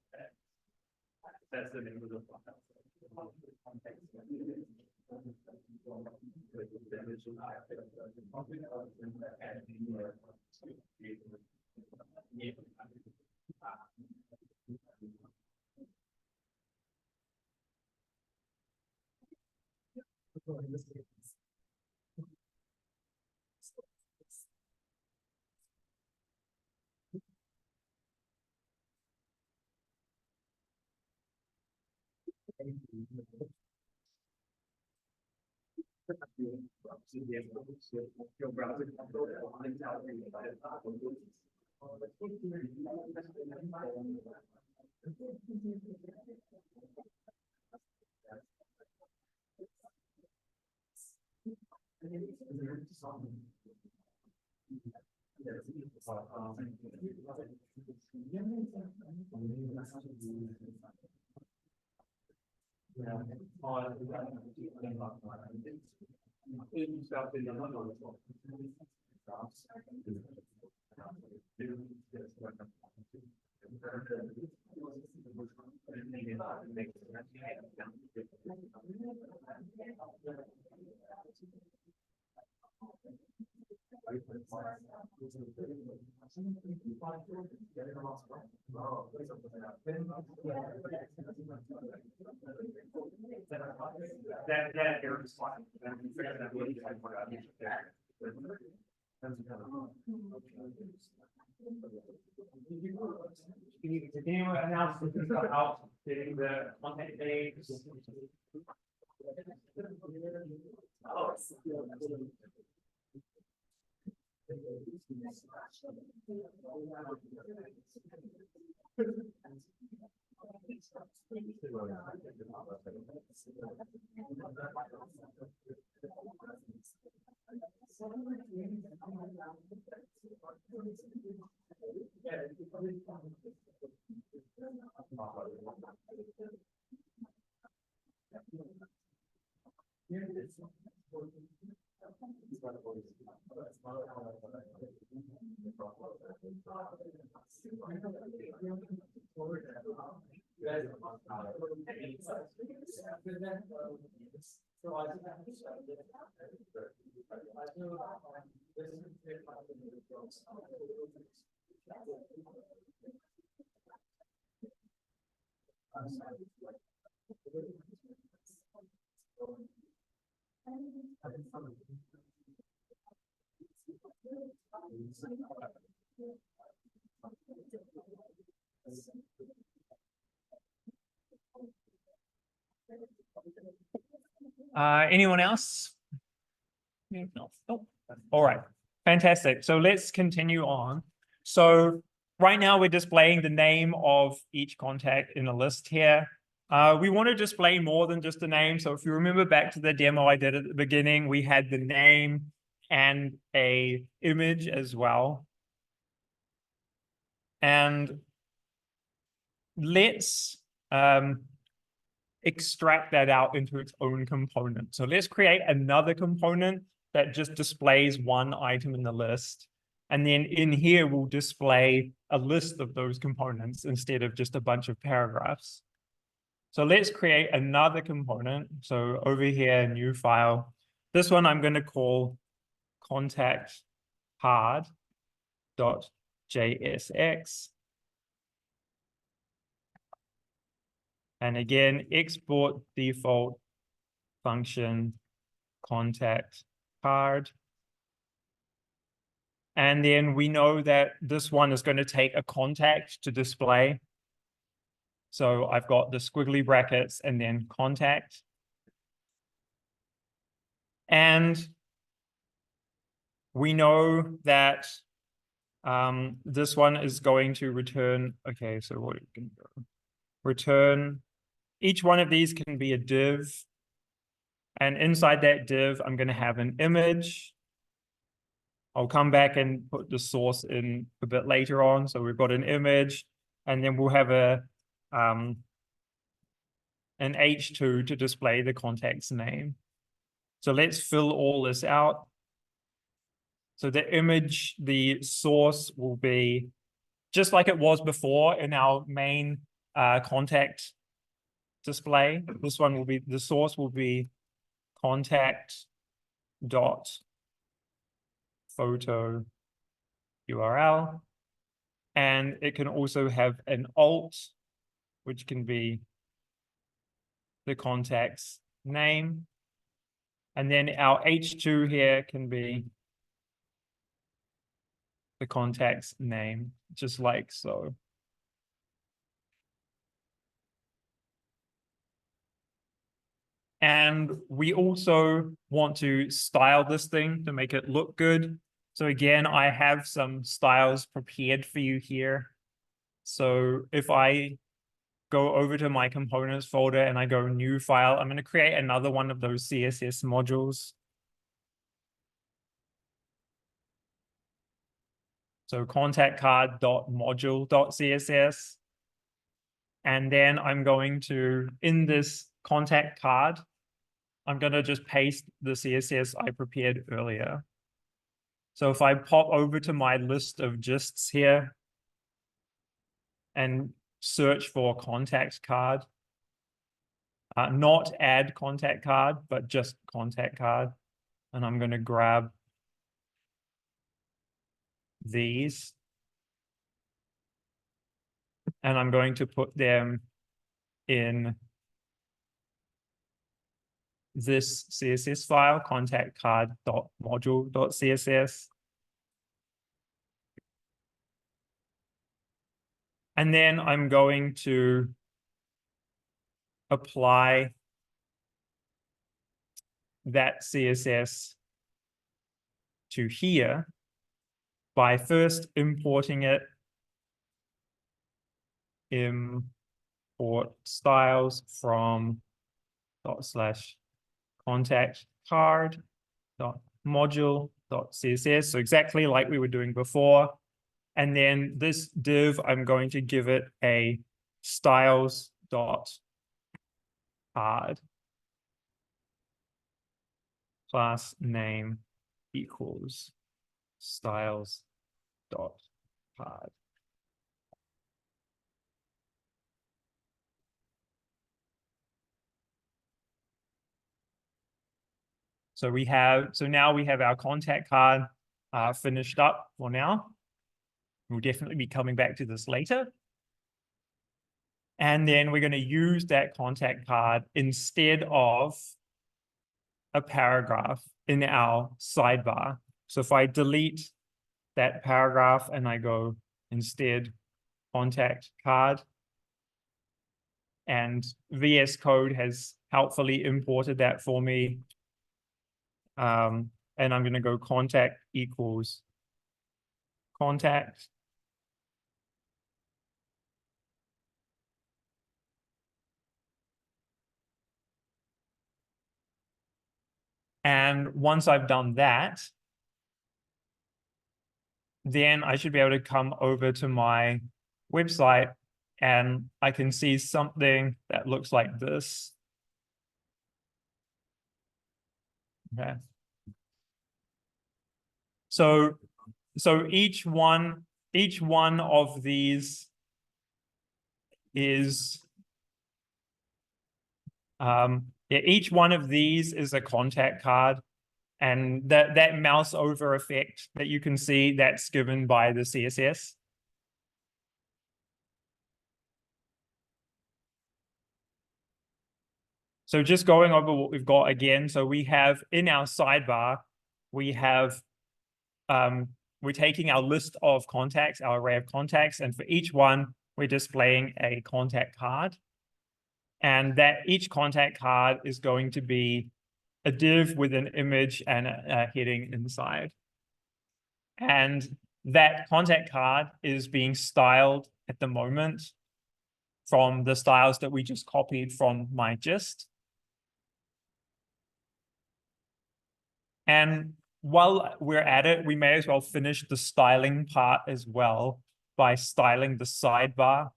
That's the name of the file. Anyone else about getting the contact names? Anyone else? No. Oh. All right. Fantastic. So let's continue on. So right now we're displaying the name of each contact in a list here. We want to display more than just the name. So if you remember back to the demo I did at the beginning, we had the name and an image as well. And let's extract that out into its own component. So let's create another component that just displays one item in the list. And then in here, we'll display a list of those components instead of just a bunch of paragraphs. So let's create another component. So over here, new file. This one I'm going to call contact card.jsx. And again, export default function contact card. And then we know that this one is going to take a contact to display. So I've got the squiggly brackets and then contact. And we know that this one is going to return. Okay, so what it can go? Return. Each one of these can be a div. And inside that div, I'm going to have an image. I'll come back and put the source in a bit later on. So we've got an image, and then we'll have an H2 to display the contact's name. So let's fill all this out. So the image, the source will be just like it was before in our main contact display. This one will be, the source will be contact dot photo URL, and it can also have an alt, which can be the contact's name, and then our H2 here can be the contact's name, just like so. And we also want to style this thing to make it look good. So again, I have some styles prepared for you here. So if I go over to my components folder and I go new file, I'm going to create another one of those CSS modules. So contact card.module.css. And then I'm going to, in this contact card, I'm going to just paste the CSS I prepared earlier. So if I pop over to my list of gists here and search for contact card, not add contact card, but just contact card. And I'm going to grab these. And I'm going to put them in this CSS file, contact card.module.css. And then I'm going to apply that CSS to here by first importing it, import styles from /contact card.module.css. So exactly like we were doing before. And then this div, I'm going to give it a styles.card class name equals styles.card. So now we have our contact card finished up for now. We'll definitely be coming back to this later. And then we're going to use that contact card instead of a paragraph in our sidebar. So if I delete that paragraph and I go instead contact card, and VS Code has helpfully imported that for me. And I'm going to go contact equals contact. And once I've done that, then I should be able to come over to my website and I can see something that looks like this. Okay. So each one of these is each one of these is a contact card, and that mouse over effect that you can see, that's given by the CSS. So just going over what we've got again. So we have in our sidebar, we have we're taking our list of contacts, our array of contacts, and for each one, we're displaying a contact card. And that each contact card is going to be a div with an image and a heading inside. And that contact card is being styled at the moment from the styles that we just copied from my gist. And while we're at it, we may as well finish the styling part as well by styling the sidebar.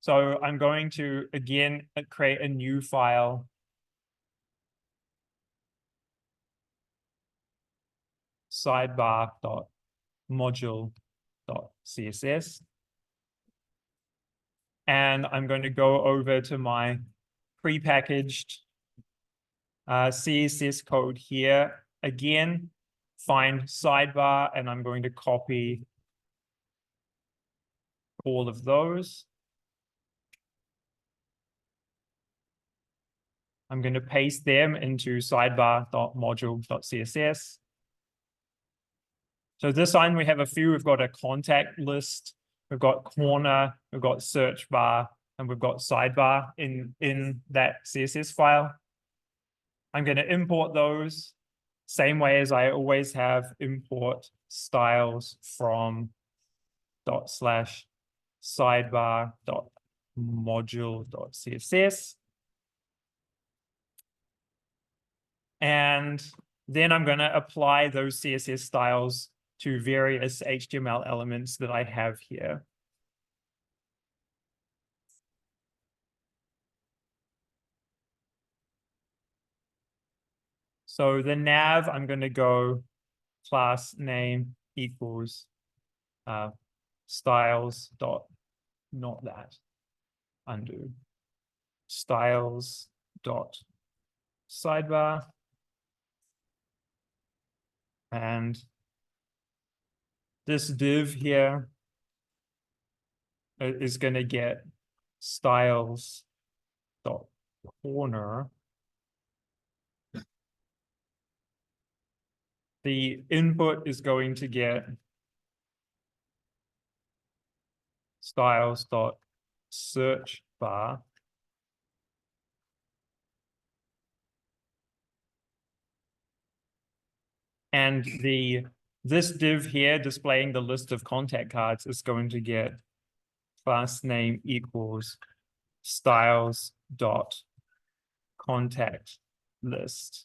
So I'm going to, again, create a new file. Sidebar.module.css. And I'm going to go over to my prepackaged CSS code here. Again, find sidebar, and I'm going to copy all of those. I'm going to paste them into sidebar.module.css. So this time we have a few. We've got a contact list, we've got corner, we've got search bar, and we've got sidebar in that CSS file. I'm going to import those same way as I always have, import styles from /sidebar.module.css. And then I'm going to apply those CSS styles to various HTML elements that I have here. So the nav, I'm going to go class name equals styles dot, not that, undo, styles dot sidebar. And this div here is going to get styles dot corner. The input is going to get styles dot search bar. And this div here displaying the list of contact cards is going to get class name equals styles dot contact list.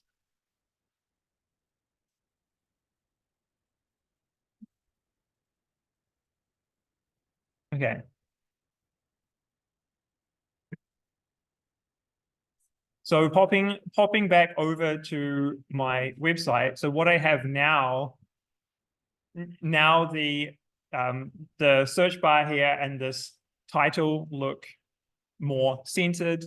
Okay. So popping back over to my website. So what I have now the search bar here and this title look more centered,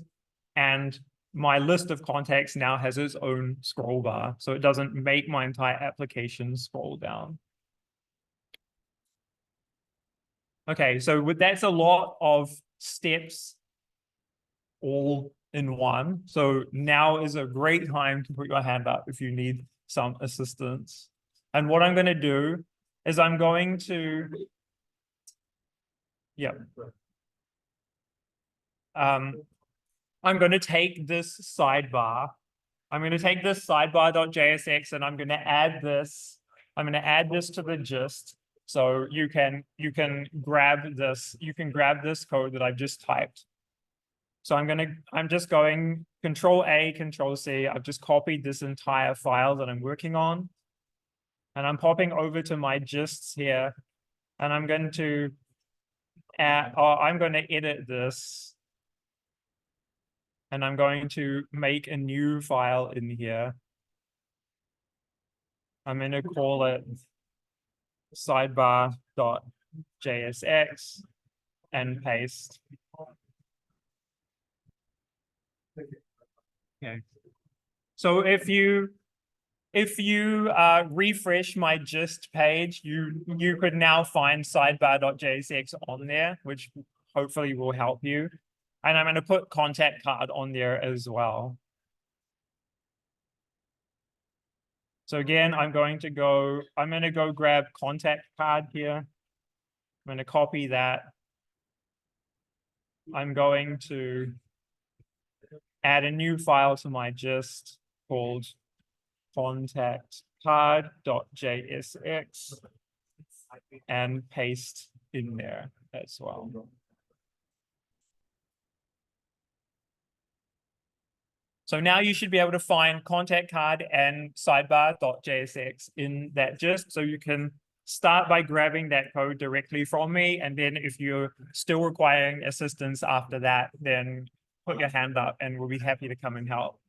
and my list of contacts now has its own scroll bar, so it doesn't make my entire application scroll down. Okay, so that's a lot of steps all in one. So now is a great time to put your hand up if you need some assistance. And what I'm going to do is I'm going to, I'm going to take this sidebar. I'm going to take this sidebar.jsx and I'm going to add this. I'm going to add this to the gist. So you can grab this. You can grab this code that I've just typed. So I'm just going Control A, Control C. I've just copied this entire file that I'm working on. And I'm popping over to my gists here. And I'm going to edit this. And I'm going to make a new file in here. I'm going to call it sidebar.jsx and paste. Okay. So if you refresh my gist page, you could now find sidebar.jsx on there, which hopefully will help you. And I'm going to put contact card on there as well. So again, I'm going to go grab contact card here. I'm going to copy that. I'm going to add a new file to my gist called contact card.jsx and paste in there as well. So now you should be able to find contact card and sidebar.jsx in that gist. So you can start by grabbing that code directly from me. And then if you're still requiring assistance after that, then put your hand up and we'll be happy to come and help.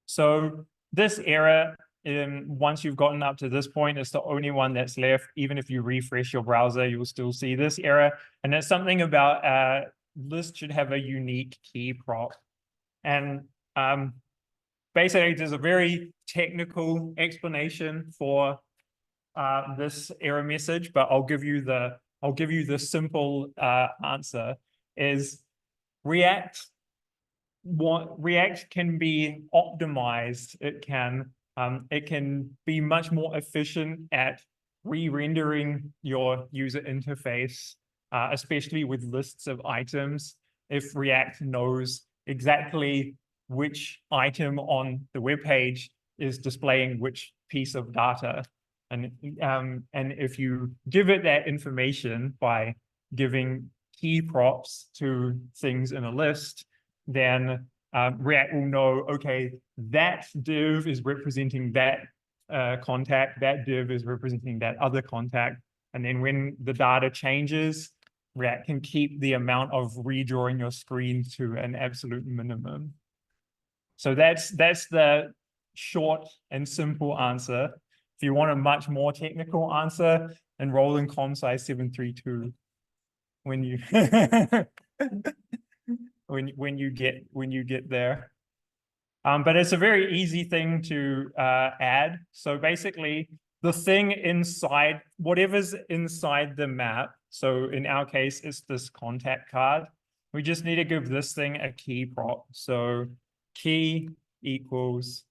So this error, once you've gotten up to this point, is the only one that's left. Even if you refresh your browser, you will still see this error. And it's something about list should have a unique key prop. And basically, there's a very technical explanation for this error message, but I'll give you the simple answer. Is React can be optimized. It can be much more efficient at re-rendering your user interface, especially with lists of items. If React knows exactly which item on the web page is displaying which piece of data, and if you give it that information by giving key props to things in a list, then React will know, okay, that div is representing that contact, that div is representing that other contact. And then when the data changes, React can keep the amount of redrawing your screen to an absolute minimum. So that's the short and simple answer. If you want a much more technical answer, enroll in ComSci 732 when you when you get there. But it's a very easy thing to add. So basically, the thing inside, whatever's inside the map, so in our case, it's this contact card. We just need to give this thing a key prop. So key equals,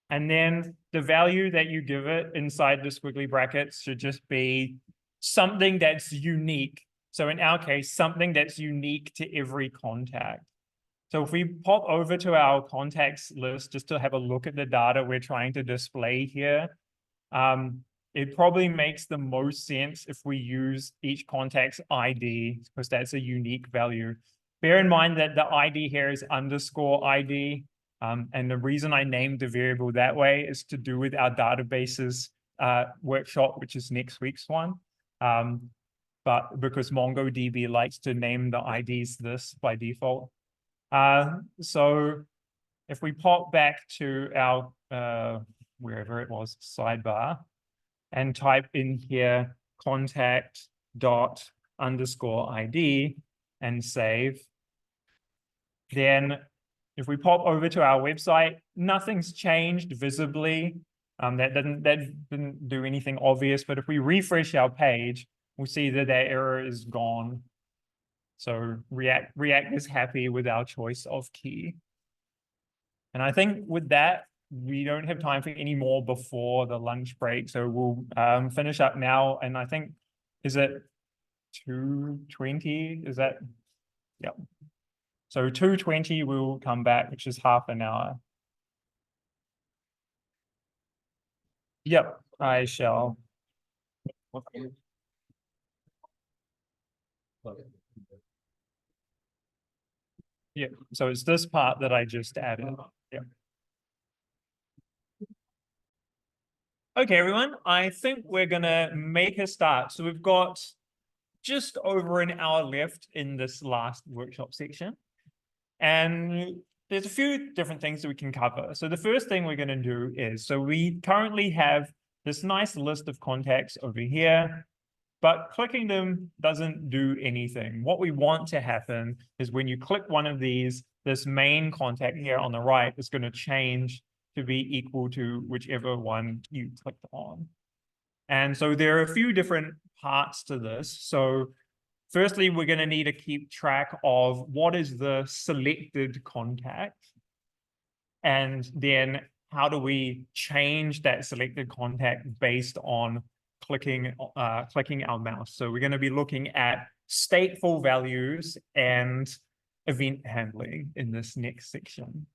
and then the value that you give it inside the squiggly brackets should just be something that's unique. So in our case, something that's unique to every contact. So if we pop over to our contacts list just to have a look at the data we're trying to display here, it probably makes the most sense if we use each contact's ID, because that's a unique value. Bear in mind that the ID here is underscore ID. And the reason I named the variable that way is to do with our databases workshop, which is next week's one. But because MongoDB likes to name the IDs this by default. So if we pop back to our, wherever it was, sidebar, and type in here contact dot underscore ID and save. Then if we pop over to our website, nothing's changed visibly. That didn't do anything obvious, but if we refresh our page, we'll see that error is gone. So React is happy with our choice of key. And I think with that, we don't have time for any more before the lunch break. So we'll finish up now. And I think, is it 2:20? Is that? Yep. So 2:20, we'll come back, which is half an hour. Yep, I shall. Yeah, so it's this part that I just added. Yeah. Okay, everyone, I think we're gonna make a start. So we've got just over an hour left in this last workshop section. And there's a few different things that we can cover. So the first thing we're gonna do is, so we currently have this nice list of contacts over here, but clicking them doesn't do anything. What we want to happen is when you click one of these, this main contact here on the right is going to change to be equal to whichever one you clicked on. And so there are a few different parts to this. So firstly, we're going to need to keep track of what is the selected contact. And then how do we change that selected contact based on clicking our mouse. So we're going to be looking at stateful values and event handling in this next section.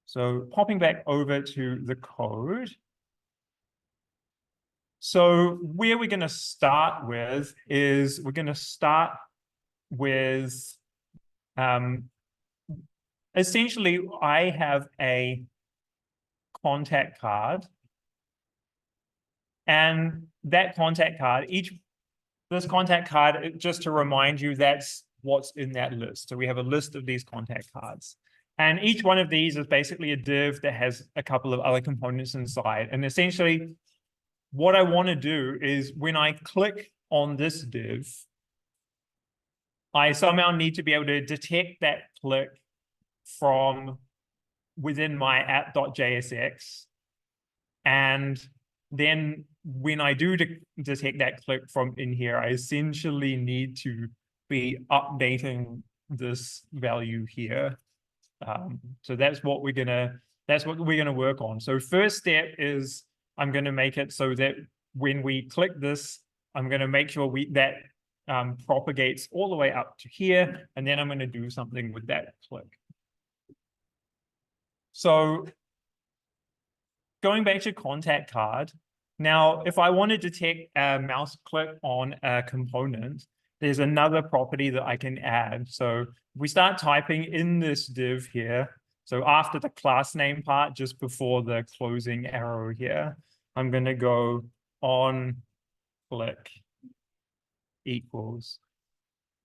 So popping back over to the code. So where we're going to start with is we're going to start with essentially I have a contact card, and that contact card, this contact card, just to remind you, that's what's in that list. So we have a list of these contact cards, and each one of these is basically a div that has a couple of other components inside. And essentially what I want to do is when I click on this div, I somehow need to be able to detect that click from within my app.jsx. And then when I do detect that click from in here, I essentially need to be updating this value here. So that's what we're gonna work on. So first step is I'm gonna make it so that when we click this, I'm gonna make sure that propagates all the way up to here, and then I'm gonna do something with that click. So going back to contact card, now if I want to detect a mouse click on a component, there's another property that I can add. So we start typing in this div here. So after the class name part, just before the closing arrow here, I'm going to go on click equals.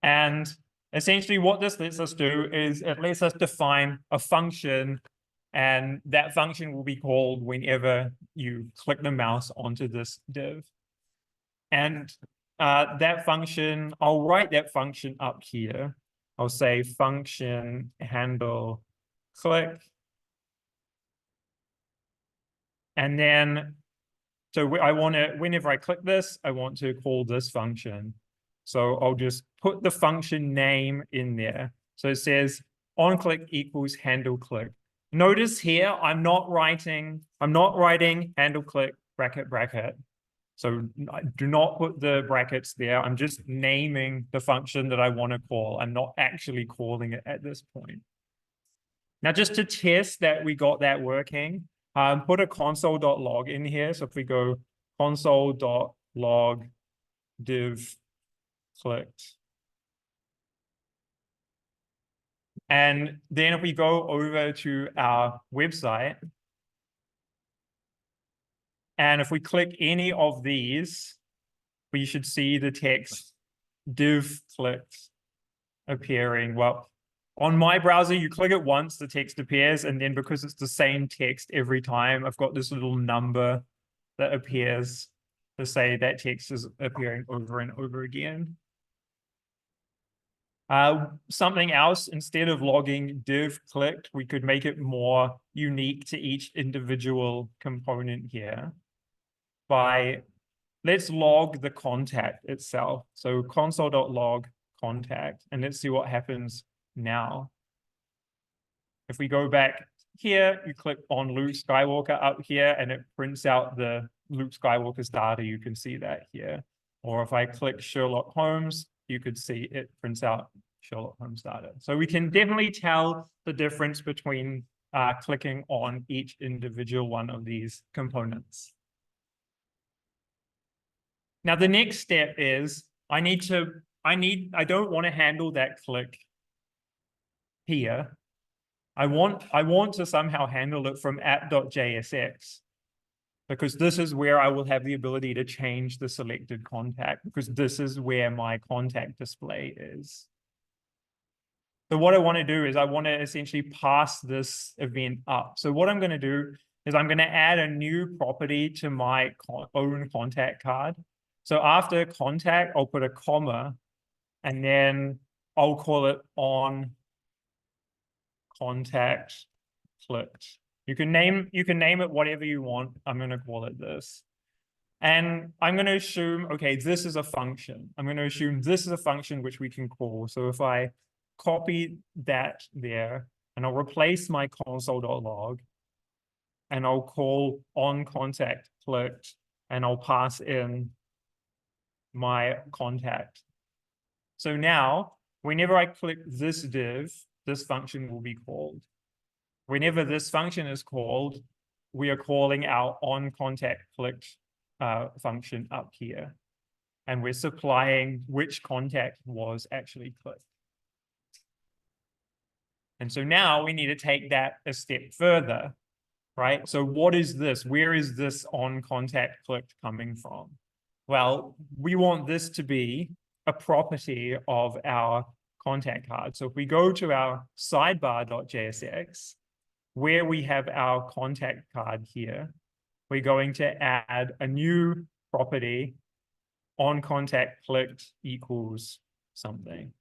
And essentially what this lets us do is it lets us define a function, and that function will be called whenever you click the mouse onto this div. And that function, I'll write that function up here. I'll say function handle click. And then, so I want to, whenever I click this, I want to call this function. So I'll just put the function name in there. So it says on click equals handle click. Notice here, I'm not writing handle click bracket bracket. So do not put the brackets there. I'm just naming the function that I want to call. I'm not actually calling it at this point. Now, just to test that we got that working, put a console.log in here. So if we go console.log div clicked. And then if we go over to our website, and if we click any of these, we should see the text div clicked appearing. Well, on my browser, you click it once, the text appears, and then because it's the same text every time, I've got this little number that appears to say that text is appearing over and over again. Something else, instead of logging div clicked, we could make it more unique to each individual component here by, let's log the contact itself. So console.log contact, and let's see what happens now. If we go back here, you click on Luke Skywalker up here, and it prints out the Luke Skywalker's data. You can see that here. Or if I click Sherlock Holmes, you could see it prints out Sherlock Holmes data. So we can definitely tell the difference between clicking on each individual one of these components. Now, the next step is I don't want to handle that click here. I want to somehow handle it from app.jsx, because this is where I will have the ability to change the selected contact, because this is where my contact display is. So what I want to do is I want to essentially pass this event up. So what I'm going to do is I'm going to add a new property to my own contact card. So after contact, I'll put a comma, and then I'll call it on contact clicked. You can name it whatever you want. I'm going to call it this. And I'm going to assume, okay, this is a function. I'm going to assume this is a function which we can call. So if I copy that there, and I'll replace my console.log, and I'll call on contact clicked, and I'll pass in my contact. So now, whenever I click this div, this function will be called. Whenever this function is called, we are calling our on contact clicked function up here. And we're supplying which contact was actually clicked. And so now we need to take that a step further, right? So what is this? Where is this on contact clicked coming from? Well, we want this to be a property of our contact card. So if we go to our sidebar.jsx, where we have our contact card here, we're going to add a new property on contact clicked equals something.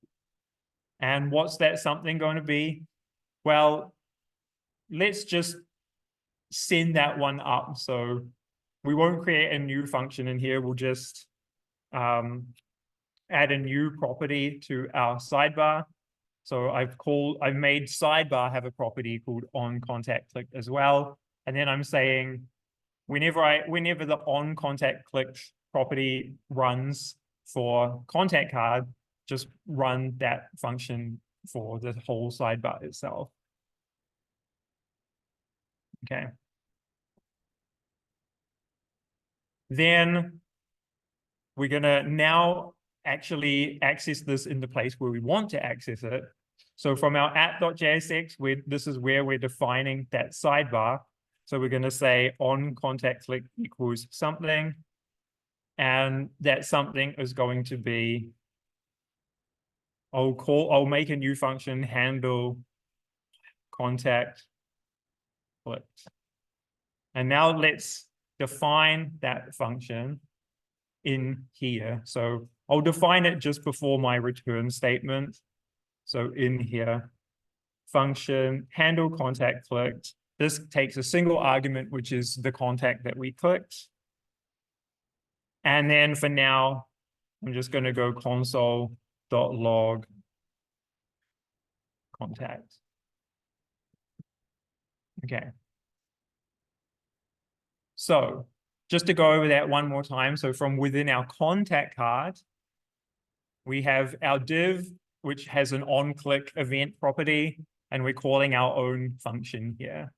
And what's that something going to be? Well, let's just send that one up. So we won't create a new function in here. We'll just add a new property to our sidebar. So I've made sidebar have a property called on contact clicked as well. And then I'm saying whenever the on contact clicked property runs for contact card, just run that function for the whole sidebar itself. Okay. Then we're gonna now actually access this in the place where we want to access it. So from our app.jsx, this is where we're defining that sidebar. So we're gonna say on contact click equals something, and that something is going to be, I'll make a new function, handle contact clicked. And now let's define that function in here. So I'll define it just before my return statement. So in here, function handle contact clicked. This takes a single argument, which is the contact that we clicked. And then for now, I'm just going to go console.log contact. Okay. So just to go over that one more time. So from within our contact card, we have our div, which has an on-click event property, and we're calling our own function here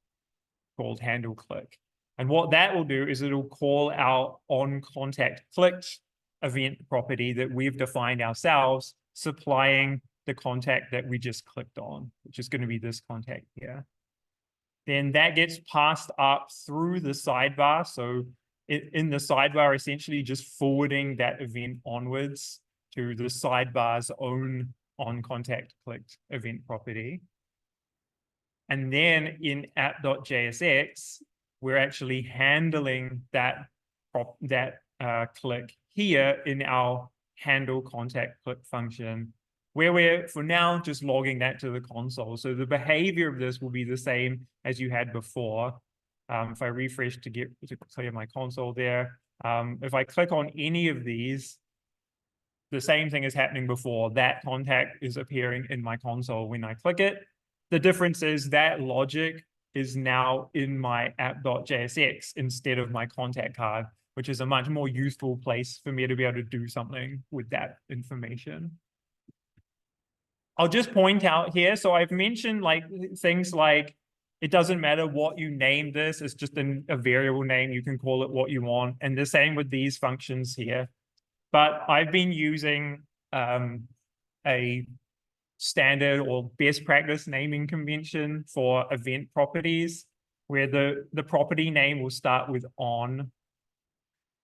called handle click. And what that will do is it'll call our on contact clicked event property that we've defined ourselves, supplying the contact that we just clicked on, which is going to be this contact here. Then that gets passed up through the sidebar. So in the sidebar, essentially just forwarding that event onwards to the sidebar's own on contact clicked event property. And then in app.jsx, we're actually handling that click here in our handle contact click function, where we're for now just logging that to the console. So the behavior of this will be the same as you had before. If I refresh to clear my console there, if I click on any of these, the same thing is happening before. That contact is appearing in my console when I click it. The difference is that logic is now in my app.jsx instead of my contact card, which is a much more useful place for me to be able to do something with that information. I'll just point out here, so I've mentioned like things like, it doesn't matter what you name this, it's just a variable name, you can call it what you want. And the same with these functions here. But I've been using a standard or best practice naming convention for event properties, where the property name will start with on.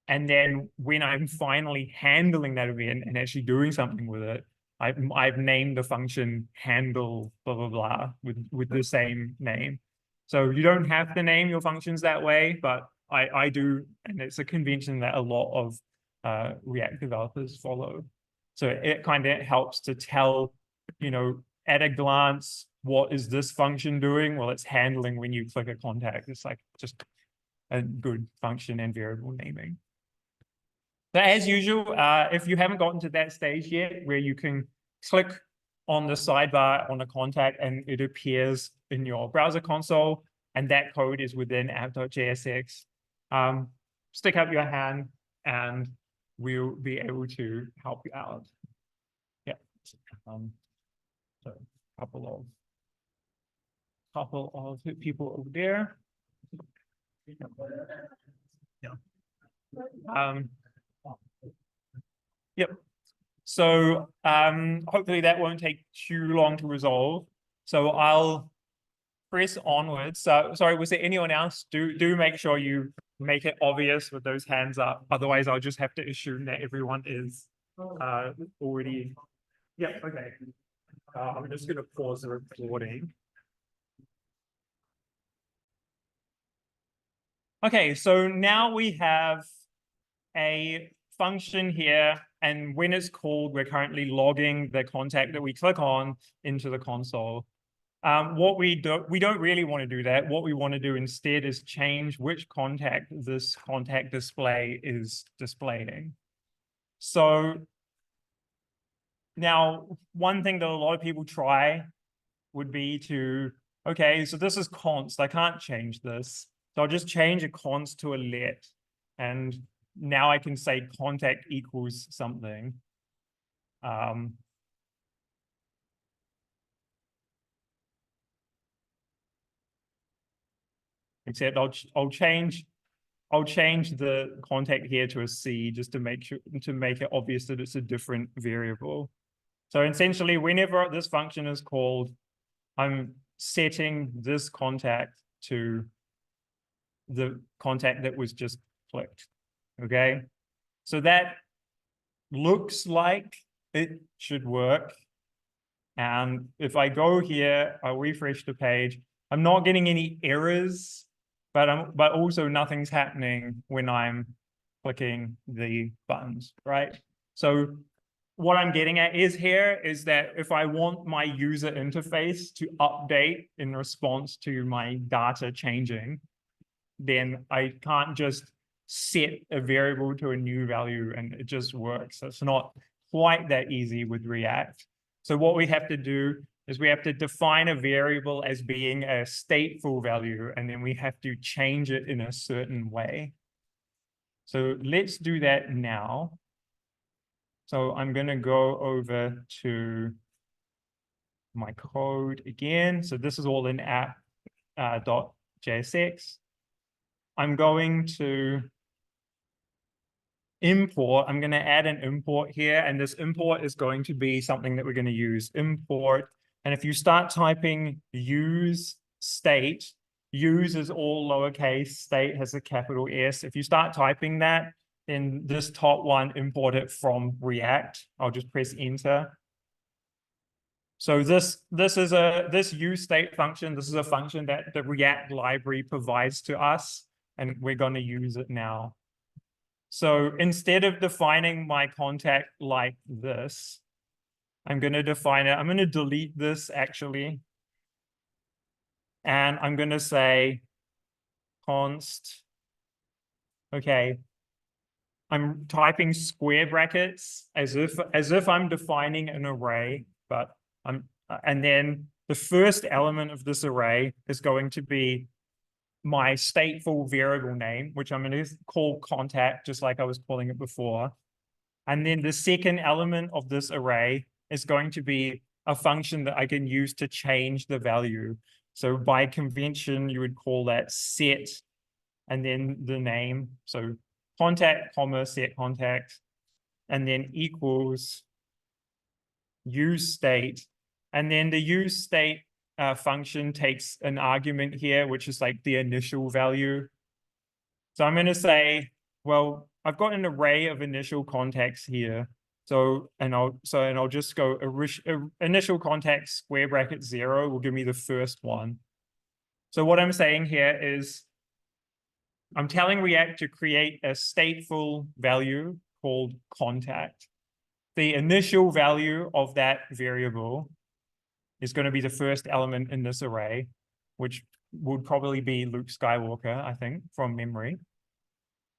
And then when I'm finally handling that event and actually doing something with it, I've named the function handle blah blah blah with the same name. So you don't have to name your functions that way, but I do, and it's a convention that a lot of React developers follow. So it kind of helps to tell, you know, at a glance, what is this function doing? Well, it's handling when you click a contact. It's like just a good function and variable naming. So as usual, if you haven't gotten to that stage yet, where you can click on the sidebar on a contact and it appears in your browser console, and that code is within app.jsx, stick up your hand and we'll be able to help you out. Yeah. So a couple of people over there. Yeah. Yep. So hopefully that won't take too long to resolve. So I'll press onwards. So sorry, was there anyone else? Do make sure you make it obvious with those hands up. Otherwise, I'll just have to assume that everyone is already. Yeah, okay. I'm just going to pause the recording. Okay, so now we have a function here, and when it's called, we're currently logging the contact that we click on into the console. What we don't really want to do that. What we want to do instead is change which contact this contact display is displaying. So now, one thing that a lot of people try would be to, okay, so this is const, I can't change this. So I'll just change a const to a let, and now I can say contact equals something. Except I'll change the contact here to a C just to make it obvious that it's a different variable. So essentially, whenever this function is called, I'm setting this contact to the contact that was just clicked. Okay, so that looks like it should work. And if I go here, I'll refresh the page. I'm not getting any errors, but also nothing's happening when I'm clicking the buttons, right? So what I'm getting at is that if I want my user interface to update in response to my data changing, then I can't just set a variable to a new value and it just works. It's not quite that easy with React. So what we have to do is we have to define a variable as being a stateful value, and then we have to change it in a certain way. So let's do that now. So I'm going to go over to my code again. So this is all in app.jsx. I'm going to import. I'm going to add an import here, and this import is going to be something that we're going to use, import. And if you start typing use state, use is all lowercase, state has a capital S. If you start typing that, then this top one, import it from React. I'll just press enter. So this use state function, this is a function that the React library provides to us, and we're going to use it now. So instead of defining my contact like this, I'm going to define it. I'm going to delete this actually. And I'm going to say const. Okay. I'm typing square brackets as if I'm defining an array, but and then the first element of this array is going to be my stateful variable name, which I'm going to call contact, just like I was calling it before. And then the second element of this array is going to be a function that I can use to change the value. So by convention, you would call that set and then the name. So contact, comma, set contact, and then equals use state. And then the use state function takes an argument here, which is like the initial value. So I'm going to say, well, I've got an array of initial contacts here. So I'll just go initial contact square bracket 0 will give me the first one. So what I'm saying here is I'm telling React to create a stateful value called contact. The initial value of that variable is going to be the first element in this array, which would probably be Luke Skywalker, I think, from memory.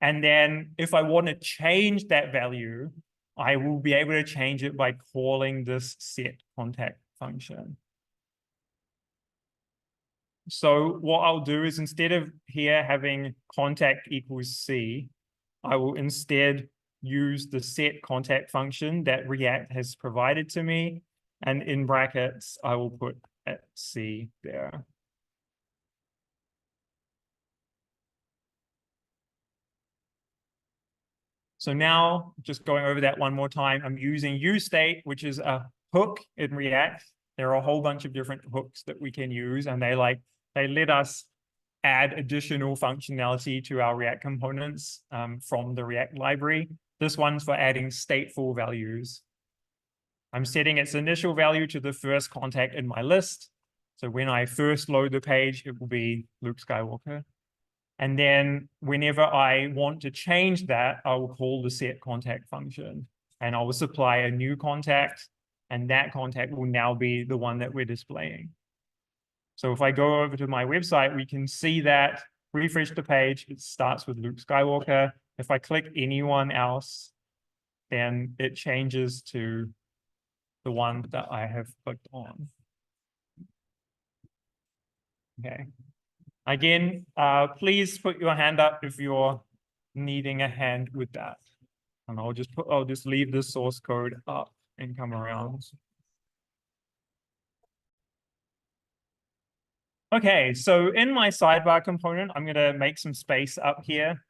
And then if I want to change that value, I will be able to change it by calling this set contact function. So what I'll do is instead of here having contact equals C, I will instead use the set contact function that React has provided to me. And in brackets, I will put at C there. So now, just going over that one more time, I'm using useState, which is a hook in React. There are a whole bunch of different hooks that we can use, and they let us add additional functionality to our React components from the React library. This one's for adding stateful values. I'm setting its initial value to the first contact in my list. So when I first load the page, it will be Luke Skywalker. And then whenever I want to change that, I will call the set contact function. And I will supply a new contact, and that contact will now be the one that we're displaying. So if I go over to my website, we can see that, refresh the page, it starts with Luke Skywalker. If I click anyone else, then it changes to the one that I have clicked on. Okay. Again, please put your hand up if you're needing a hand with that. And I'll just leave the source code up and come around. Okay, so in my sidebar component, I'm going to make some space up here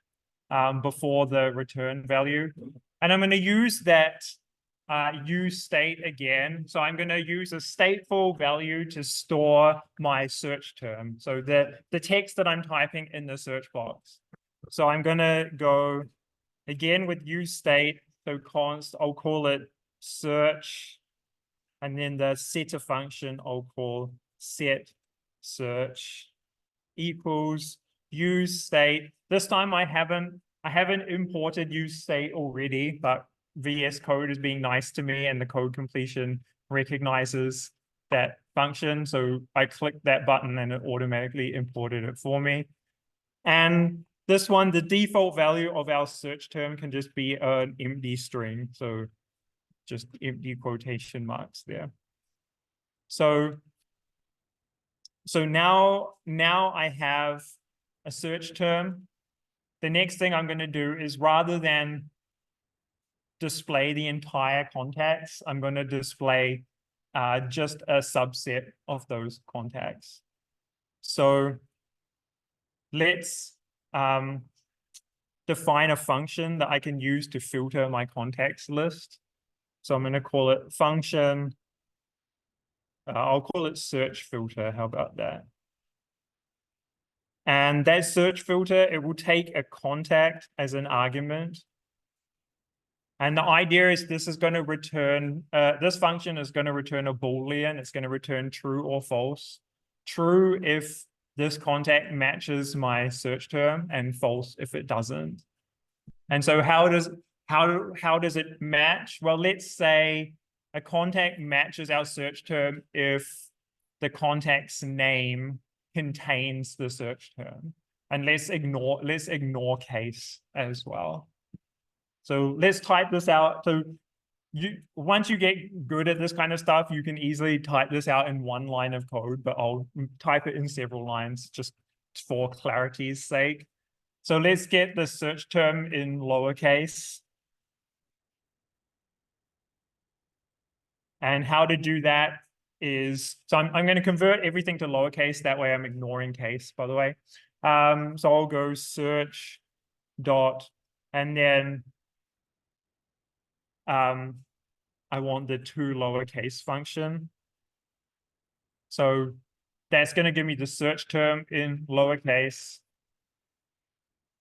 before the return value. And I'm going to use that use state again. So I'm going to use a stateful value to store my search term. So the text that I'm typing in the search box. So I'm going to go again with use state. So const, I'll call it search. And then the setter function, I'll call set search equals use state. This time I haven't imported use state already, but VS Code is being nice to me and the code completion recognizes that function. So I clicked that button and it automatically imported it for me. And this one, the default value of our search term can just be an empty string. So just empty quotation marks there. So now I have a search term. The next thing I'm going to do is rather than display the entire contacts, I'm going to display just a subset of those contacts. So let's define a function that I can use to filter my contacts list. So I'm going to call it function. I'll call it search filter. How about that? And that search filter, it will take a contact as an argument. And the idea is this is going to return, this function is going to return a Boolean. It's going to return true or false. True if this contact matches my search term and false if it doesn't. And so how does it match? Well, let's say a contact matches our search term if the contact's name contains the search term. And let's ignore case as well. So let's type this out. So once you get good at this kind of stuff, you can easily type this out in one line of code, but I'll type it in several lines just for clarity's sake. So let's get the search term in lowercase. And how to do that is, so I'm going to convert everything to lowercase. That way I'm ignoring case, by the way. So I'll go search dot, and then I want the to lowercase function. So that's going to give me the search term in lowercase.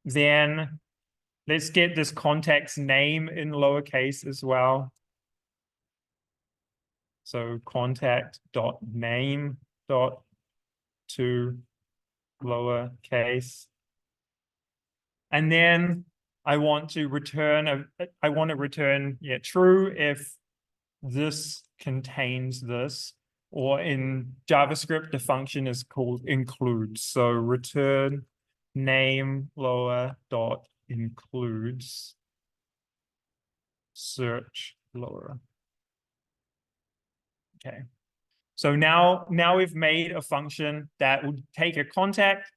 Then let's get this contact's name in lowercase as well. So contact.name dot to lowercase. And then I want to return true if this contains this, or in JavaScript, the function is called includes. So return name lower dot includes search lower. Okay. So now we've made a function that will take a contact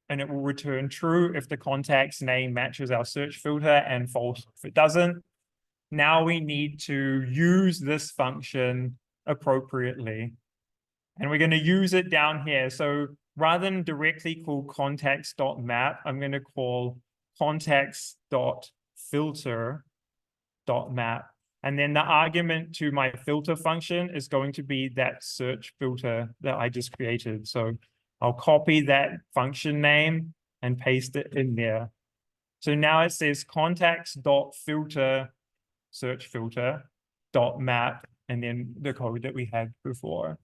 and it will return true if the contact's name matches our search filter and false if it doesn't. Now we need to use this function appropriately. And we're going to use it down here. So rather than directly call contacts.map, I'm going to call contacts.filter.map. And then the argument to my filter function is going to be that search filter that I just created. So I'll copy that function name and paste it in there. So now it says contacts.filter search filter dot map, and then the code that we had before.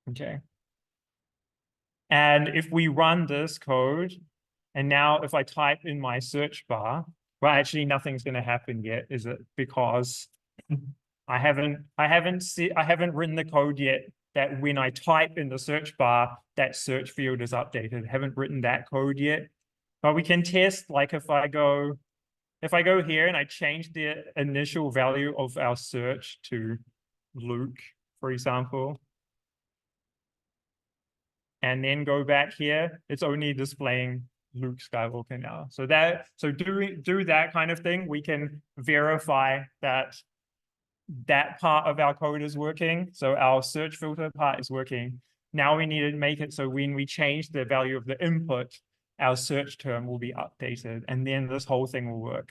Okay. And if we run this code, and now if I type in my search bar, well, actually nothing's going to happen yet, is it? Because I haven't written the code yet that when I type in the search bar, that search field is updated. I haven't written that code yet. But we can test, like if I go here and I change the initial value of our search to Luke, for example, and then go back here, it's only displaying Luke Skywalker now. So do that kind of thing, we can verify that that part of our code is working. So our search filter part is working. Now we need to make it so when we change the value of the input, our search term will be updated, and then this whole thing will work.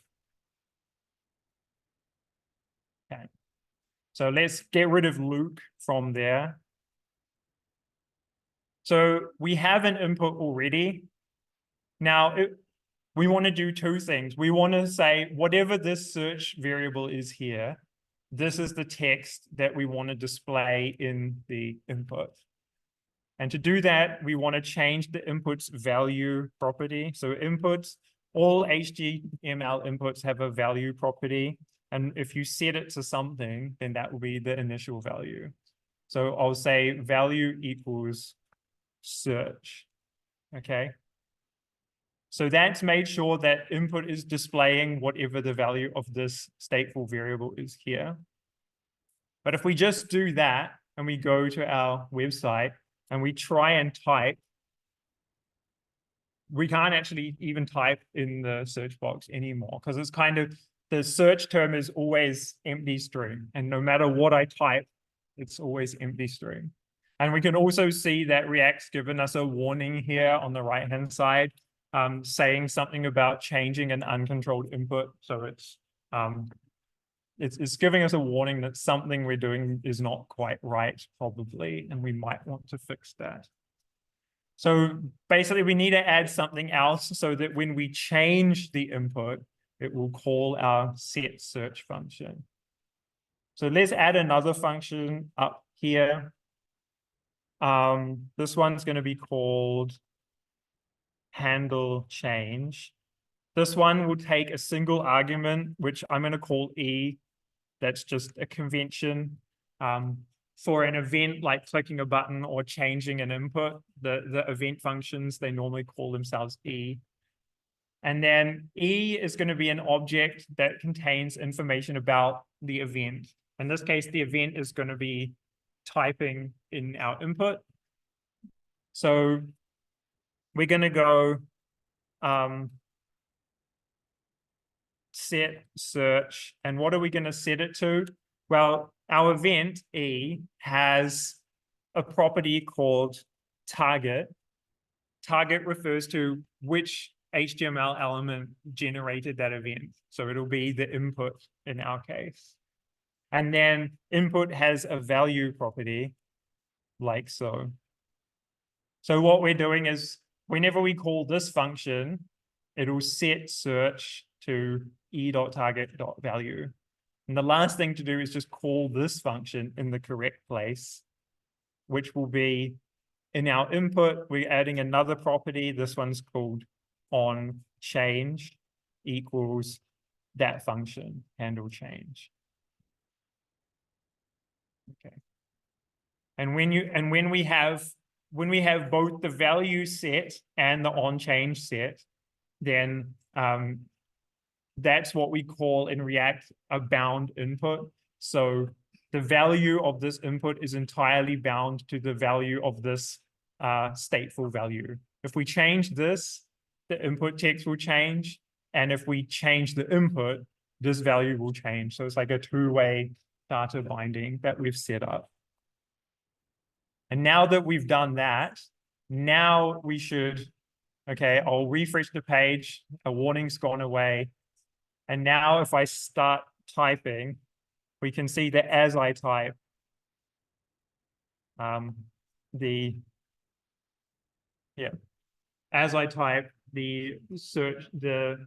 Okay. So let's get rid of Luke from there. So we have an input already. Now, we want to do two things. We want to say, whatever this search variable is here, this is the text that we want to display in the input. And to do that, we want to change the input's value property. So inputs, all HTML inputs have a value property. And if you set it to something, then that will be the initial value. So I'll say value equals search. Okay. So that's made sure that input is displaying whatever the value of this stateful variable is here. But if we just do that and we go to our website and we try and type, we can't actually even type in the search box anymore, because it's kind of, the search term is always empty string. And no matter what I type, it's always empty string. And we can also see that React's given us a warning here on the right-hand side, saying something about changing an uncontrolled input. So it's giving us a warning that something we're doing is not quite right, probably, and we might want to fix that. So basically, we need to add something else so that when we change the input, it will call our set search function. So let's add another function up here. This one's going to be called handle change. This one will take a single argument, which I'm going to call E. That's just a convention. For an event like clicking a button or changing an input, the event functions, they normally call themselves E. And then E is going to be an object that contains information about the event. In this case, the event is going to be typing in our input. So we're going to go set search. And what are we going to set it to? Well, our event E has a property called target. Target refers to which HTML element generated that event. So it'll be the input in our case. And then input has a value property like so. So what we're doing is whenever we call this function, it'll set search to e.target.value. And the last thing to do is just call this function in the correct place, which will be in our input, we're adding another property. This one's called on change equals that function, handle change. Okay. And when we have both the value set and the on change set, then that's what we call in React a bound input. So the value of this input is entirely bound to the value of this stateful value. If we change this, the input text will change. And if we change the input, this value will change. So it's like a two-way data binding that we've set up. And now that we've done that, now we should, okay, I'll refresh the page. A warning's gone away. And now if I start typing, we can see that as I type, as I type, the search, the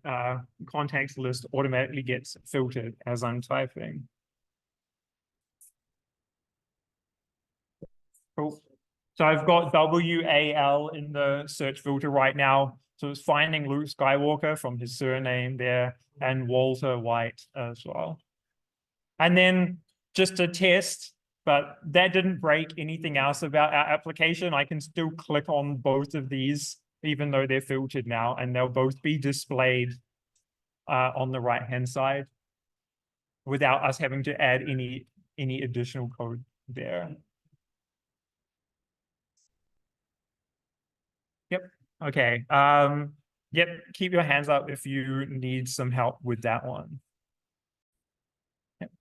context list automatically gets filtered as I'm typing. Cool. So I've got WAL in the search filter right now. So it's finding Luke Skywalker from his surname there and Walter White as well. And then just to test, but that didn't break anything else about our application. I can still click on both of these, even though they're filtered now, and they'll both be displayed on the right-hand side without us having to add any additional code there. Yep. Okay. Yep. Keep your hands up if you need some help with that one. Yep.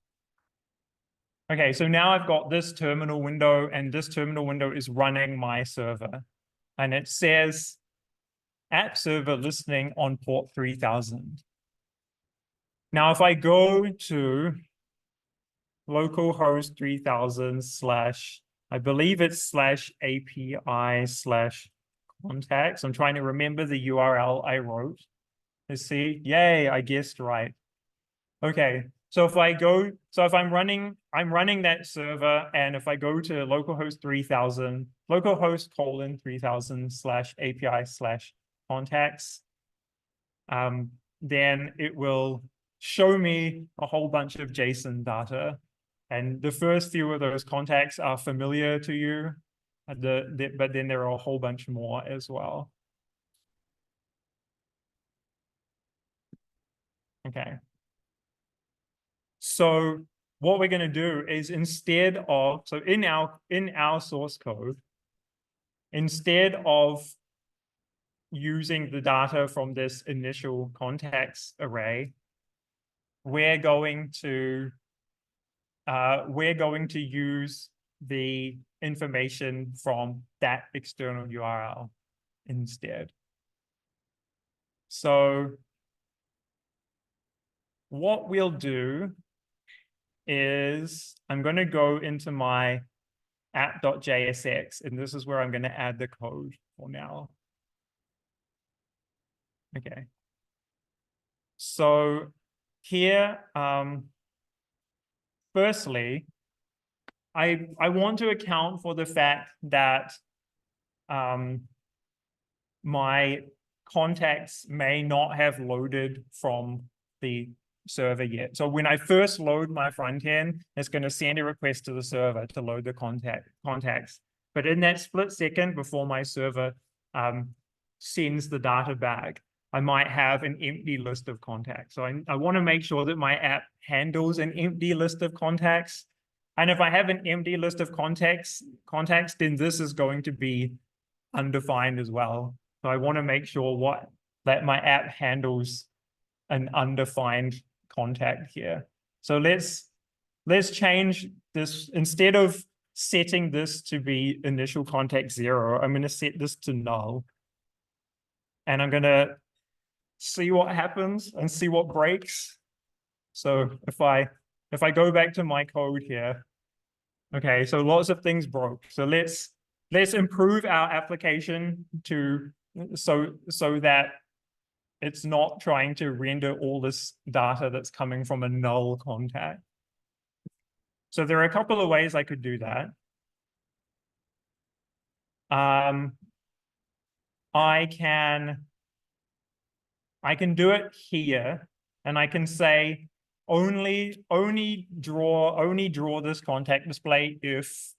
Okay. So now I've got this terminal window, and this terminal window is running my server, and it says app server listening on port 3000. Now, if I go to localhost 3000 / I believe it's /API/ contacts. I'm trying to remember the URL I wrote. Let's see. Yay, I guessed right. Okay. So if I go, so if I'm running that server, and if I go to localhost 3000, localhost :3000 /API/ contacts, then it will show me a whole bunch of JSON data. And the first few of those contacts are familiar to you. But then there are a whole bunch more as well. Okay. So what we're going to do is instead of, so in our source code, instead of using the data from this initial contacts array, we're going to use the information from that external URL instead. So what we'll do is I'm going to go into my app.jsx, and this is where I'm going to add the code for now. Okay. So here, firstly, I want to account for the fact that my contacts may not have loaded from the server yet. So when I first load my front end, it's going to send a request to the server to load the contacts. But in that split second before my server sends the data back, I might have an empty list of contacts. So I want to make sure that my app handles an empty list of contacts. And if I have an empty list of contacts, then this is going to be undefined as well. So I want to make sure that my app handles an undefined contact here. So let's change this. Instead of setting this to be initial contact 0, I'm going to set this to null. And I'm going to see what happens and see what breaks. So if I go back to my code here, okay, so lots of things broke. So let's improve our application to so that it's not trying to render all this data that's coming from a null contact. So there are a couple of ways I could do that. I can do it here, and I can say only draw this contact display if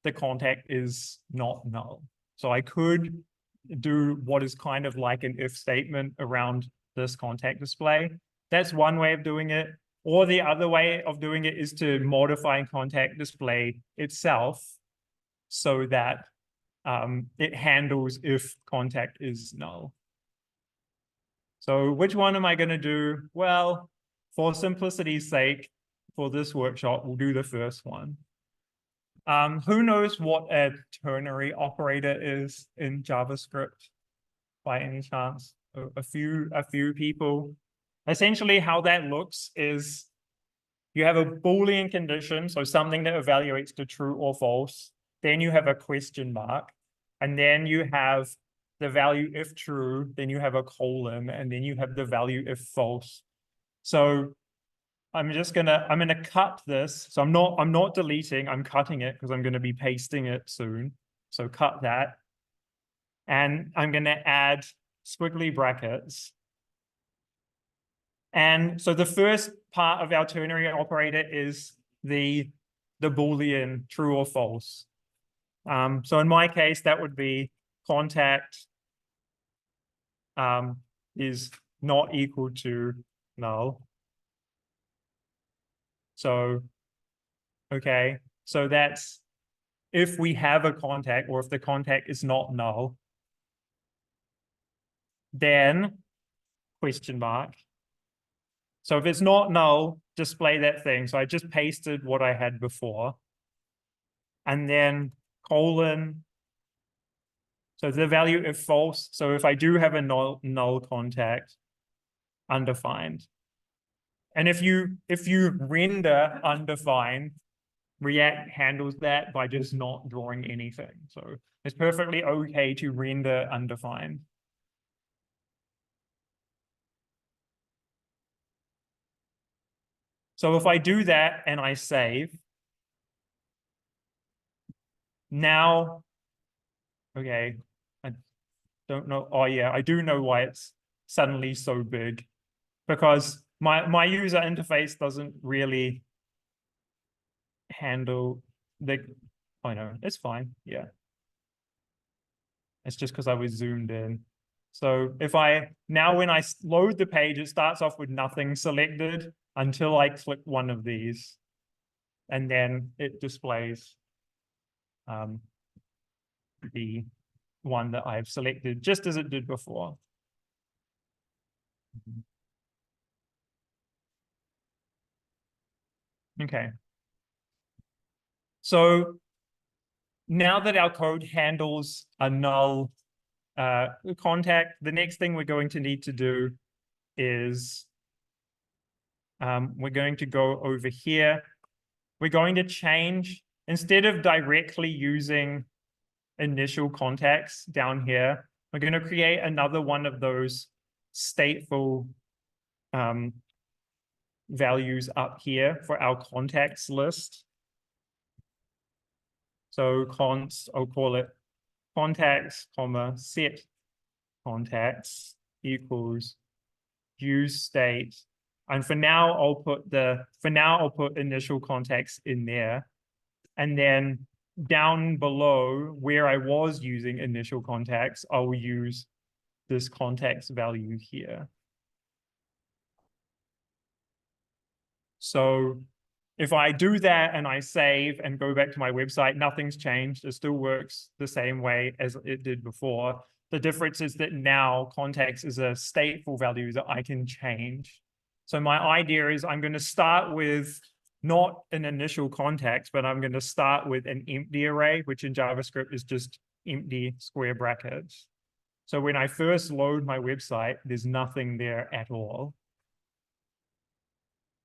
the contact is not null. So I could do what is kind of like an if statement around this contact display. That's one way of doing it. Or the other way of doing it is to modify contact display itself so that it handles if contact is null. So which one am I going to do? Well, for simplicity's sake, for this workshop, we'll do the first one. Who knows what a ternary operator is in JavaScript by any chance? A few people. Essentially, how that looks is you have a Boolean condition, so something that evaluates to true or false. Then you have a question mark, and then you have the value if true, then you have a colon, and then you have the value if false. So I'm gonna cut this. So I'm not deleting, I'm cutting it because I'm gonna be pasting it soon. So cut that. And I'm gonna add squiggly brackets. And so the first part of our ternary operator is the Boolean true or false. So in my case, that would be contact is not equal to null. So, okay, so that's if we have a contact or if the contact is not null, then question mark. So if it's not null, display that thing. So I just pasted what I had before. And then colon. So the value if false. So if I do have a null contact, undefined. And if you render undefined, React handles that by just not drawing anything. So it's perfectly okay to render undefined. So if I do that and I save, now, okay, I don't know. Oh yeah, I do know why it's suddenly so big, because my user interface doesn't really handle the, I know, it's fine. Yeah. It's just because I was zoomed in. So if now when I load the page, it starts off with nothing selected until I click one of these. And then it displays the one that I've selected, just as it did before. Okay. So now that our code handles a null contact, the next thing we're going to need to do is we're going to go over here. We're going to change, instead of directly using initial contacts down here, we're going to create another one of those stateful values up here for our contacts list. So I'll call it contacts, comma, set context equals use state. And for now, I'll put initial context in there. And then down below where I was using initial context, I'll use this context value here. So if I do that and I save and go back to my website, nothing's changed. It still works the same way as it did before. The difference is that now context is a stateful value that I can change. So my idea is I'm going to start with not an initial context, but I'm going to start with an empty array, which in JavaScript is just empty square brackets. So when I first load my website, there's nothing there at all.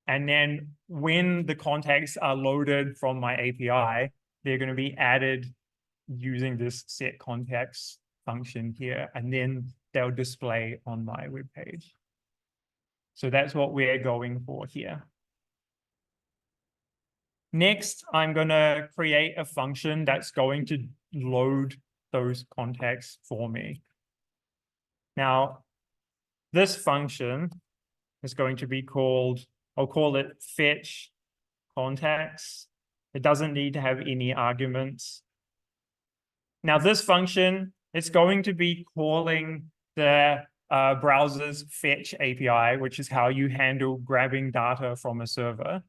And then when the contexts are loaded from my API, they're going to be added using this set context function here, and then they'll display on my web page. So that's what we're going for here. Next, I'm going to create a function that's going to load those contexts for me. Now, this function is going to be called, I'll call it fetch contexts. It doesn't need to have any arguments. Now, this function, it's going to be calling the browser's fetch API, which is how you handle grabbing data from a server.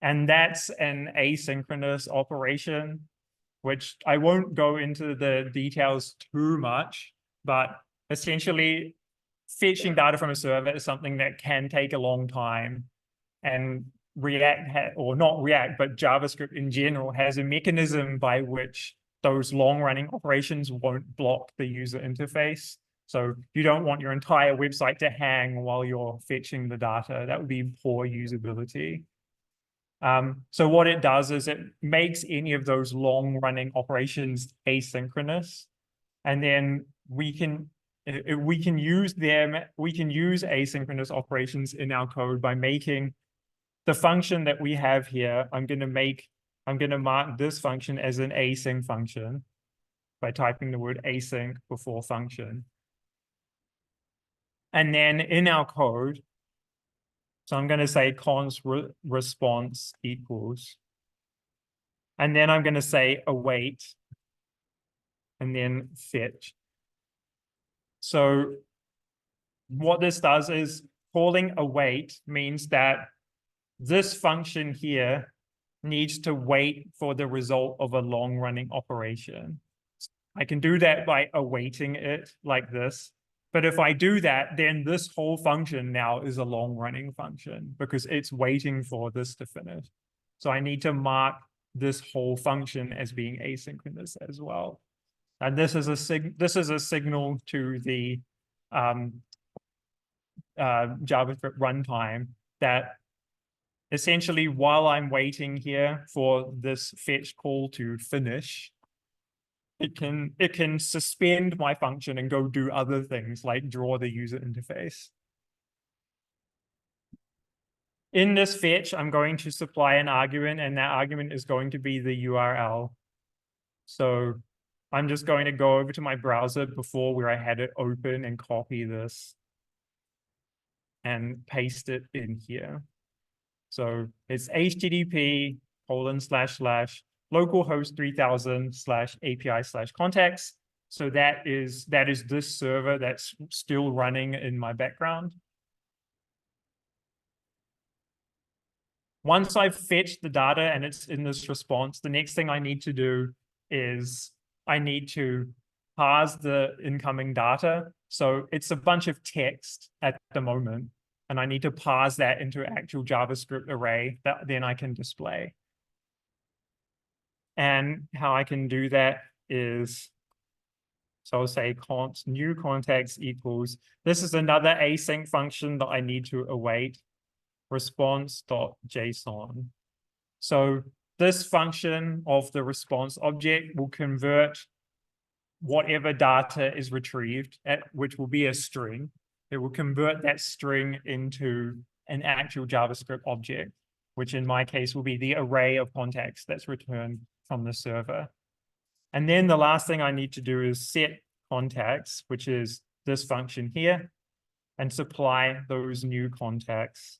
And that's an asynchronous operation, which I won't go into the details too much, but essentially fetching data from a server is something that can take a long time. And React, or not React, but JavaScript in general has a mechanism by which those long-running operations won't block the user interface. So you don't want your entire website to hang while you're fetching the data. That would be poor usability. So what it does is it makes any of those long-running operations asynchronous, and then we can use asynchronous operations in our code by making the function that we have here. I'm going to mark this function as an async function by typing the word async before function. And then in our code, so I'm going to say const response equals, and then I'm going to say await, and then fetch. So what this does is calling await means that this function here needs to wait for the result of a long-running operation. I can do that by awaiting it like this. But if I do that, then this whole function now is a long-running function because it's waiting for this to finish. So I need to mark this whole function as being asynchronous as well. And this is a signal to the JavaScript runtime that essentially while I'm waiting here for this fetch call to finish, it can suspend my function and go do other things like draw the user interface. In this fetch, I'm going to supply an argument, and that argument is going to be the URL. So I'm just going to go over to my browser before where I had it open and copy this and paste it in here. So it's http://localhost 3000/API/context. So that is this server that's still running in my background. Once I've fetched the data and it's in this response, the next thing I need to do is I need to parse the incoming data. So it's a bunch of text at the moment, and I need to parse that into an actual JavaScript array that then I can display. And how I can do that is, so I'll say const new context equals, this is another async function that I need to await, response.json. So this function of the response object will convert whatever data is retrieved, which will be a string. It will convert that string into an actual JavaScript object, which in my case will be the array of context that's returned from the server. And then the last thing I need to do is set context, which is this function here and supply those new contacts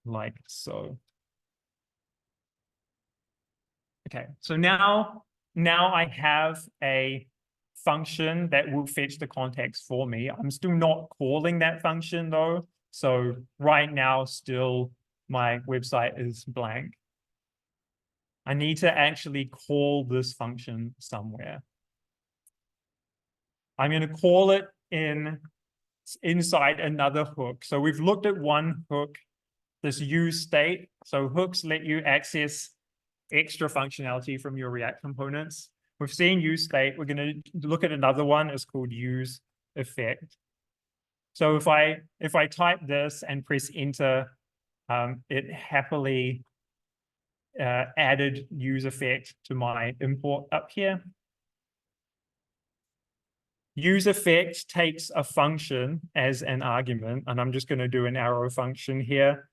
like so. Okay, so now I have a function that will fetch the context for me. I'm still not calling that function though. So right now, still my website is blank. I need to actually call this function somewhere. I'm going to call it inside another hook. So we've looked at one hook, this use state. So hooks let you access extra functionality from your React components. We've seen use state. We're going to look at another one. It's called use effect. So if I type this and press enter, it happily added use effect to my import up here. Use effect takes a function as an argument, and I'm just going to do an arrow function here.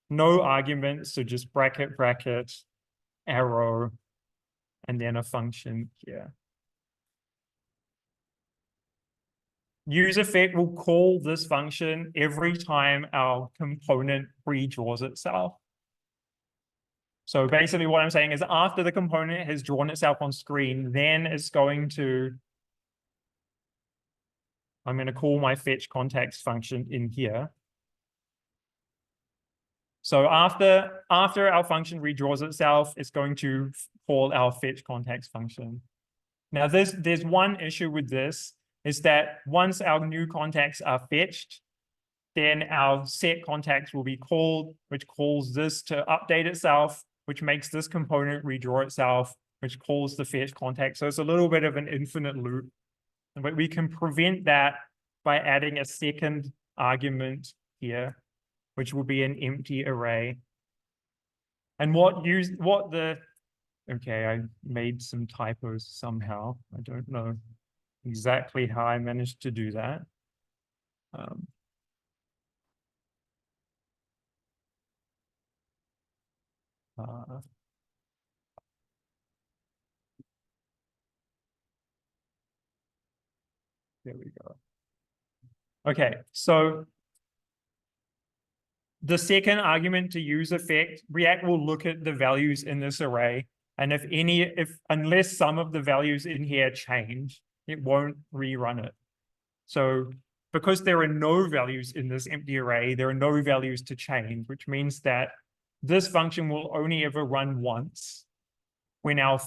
No arguments, so just bracket, bracket, arrow, and then a function here. Use effect will call this function every time our component redraws itself. So basically what I'm saying is after the component has drawn itself on screen, then it's going to, I'm going to call my fetch context function in here. So after our function redraws itself, it's going to call our fetch context function. Now there's one issue with this, is that once our new contacts are fetched, then our set contacts will be called, which calls this to update itself, which makes this component redraw itself, which calls the fetch contact. So it's a little bit of an infinite loop. But we can prevent that by adding a second argument here, which will be an empty array. And okay, I made some typos somehow. I don't know exactly how I managed to do that. There we go. Okay, so the second argument to use effect, React will look at the values in this array. And unless some of the values in here change, it won't rerun it. So because there are no values in this empty array, there are no values to change, which means that this function will only ever run once when our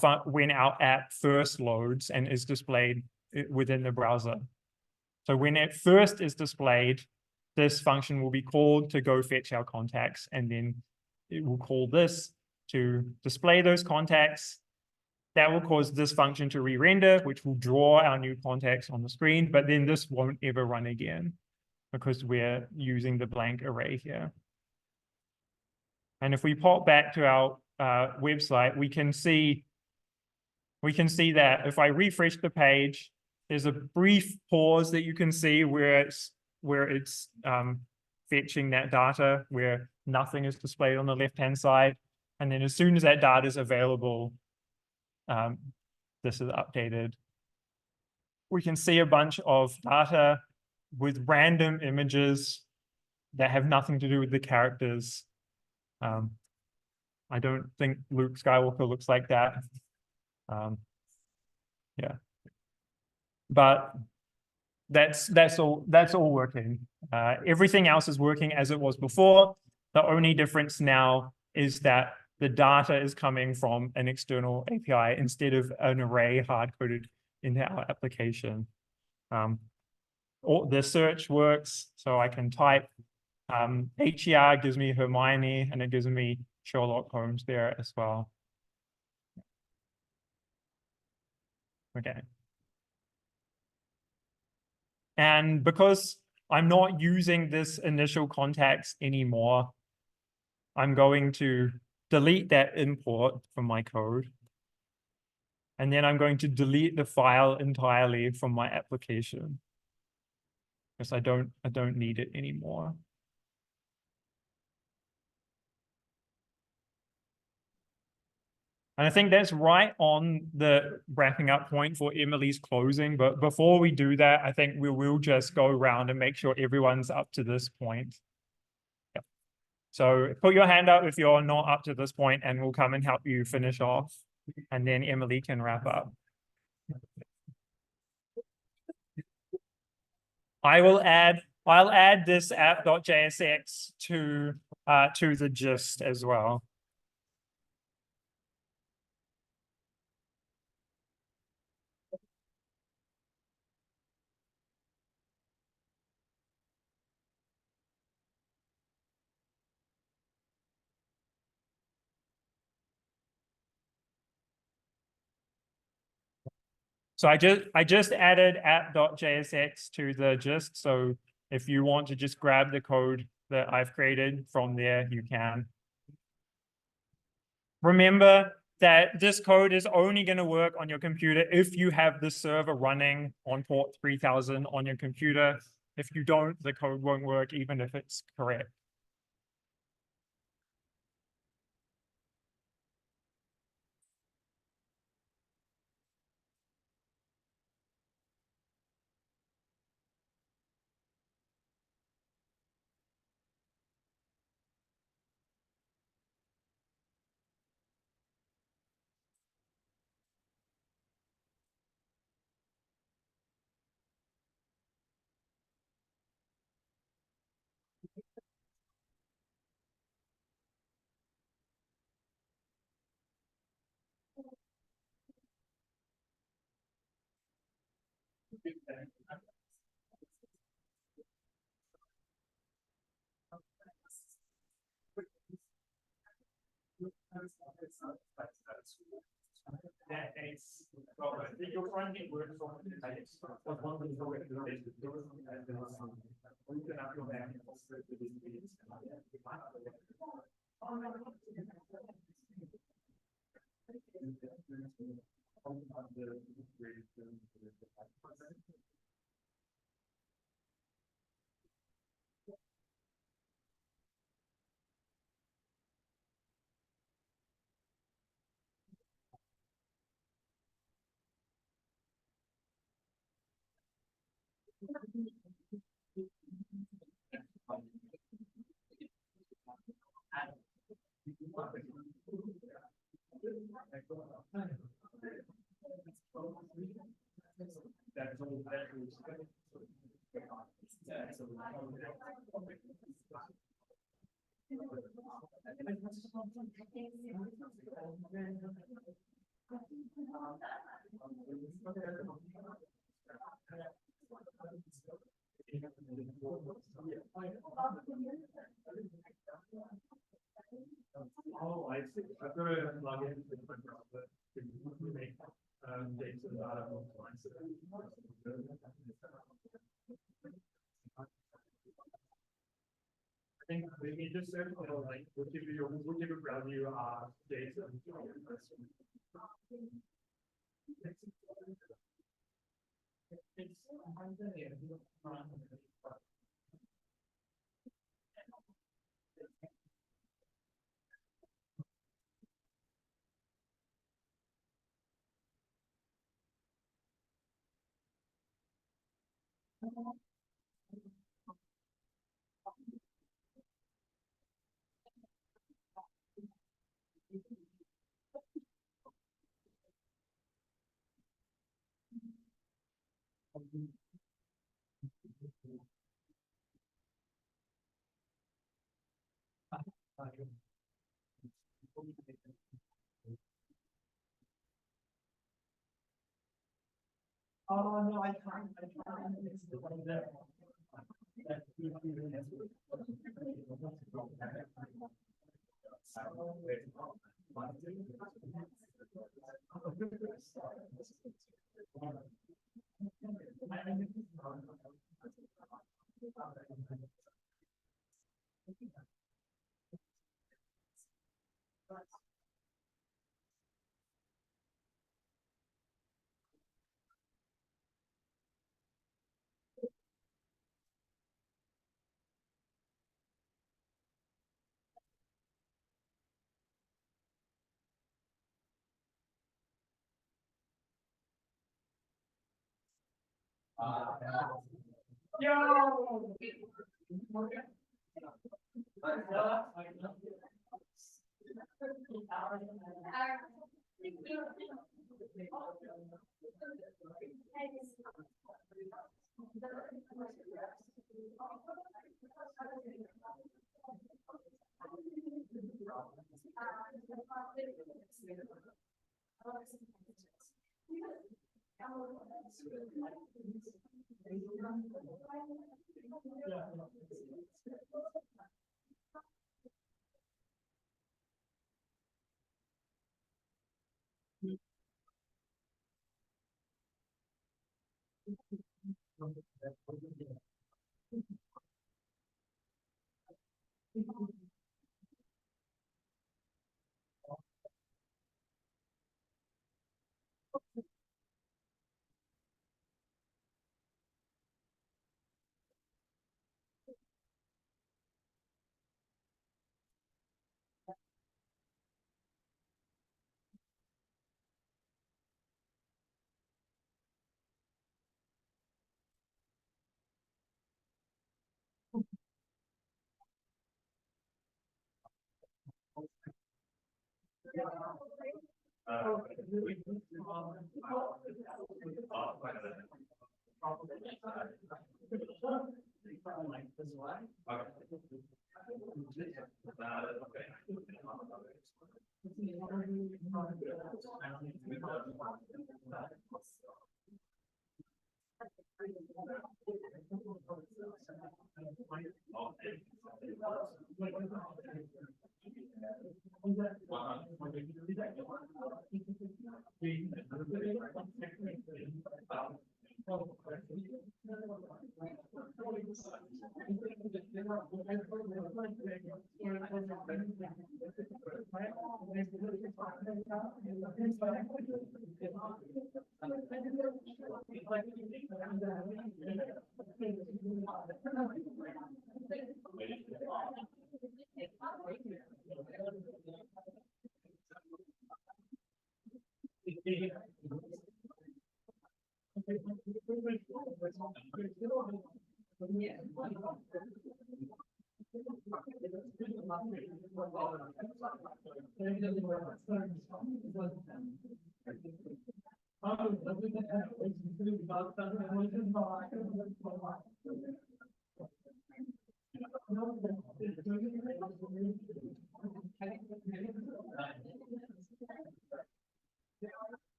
app first loads and is displayed within the browser. So when it first is displayed, this function will be called to go fetch our contacts, and then it will call this to display those contacts. That will cause this function to re-render, which will draw our new contacts on the screen, but then this won't ever run again because we're using the blank array here. And if we pop back to our website, we can see that if I refresh the page, there's a brief pause that you can see where it's fetching that data, where nothing is displayed on the left-hand side. And then as soon as that data is available, this is updated. We can see a bunch of data with random images that have nothing to do with the characters. I don't think Luke Skywalker looks like that. Yeah, but that's all working. Everything else is working as it was before. The only difference now is that the data is coming from an external API instead of an array hard-coded into our application. The search works, so I can type HER gives me Hermione, and it gives me Sherlock Holmes there as well. Okay. And because I'm not using this initial contacts anymore, I'm going to delete that import from my code. And then I'm going to delete the file entirely from my application because I don't need it anymore. And I think that's right on the wrapping up point for Emily's closing. But before we do that, I think we will just go around and make sure everyone's up to this point. Yep. So put your hand up if you're not up to this point, and we'll come and help you finish off. And then Emily can wrap up. I'll add this app.jsx to the gist as well. So I just added app.jsx to the gist. So if you want to just grab the code that I've created from there, you can. Remember that this code is only going to work on your computer if you have the server running on port 3000 on your computer. If you don't, the code won't work even if it's correct. Oh, I see. I've got to log in to my browser to make data data online. I think we just said, like, whichever browser you are data. Oh no, I can't.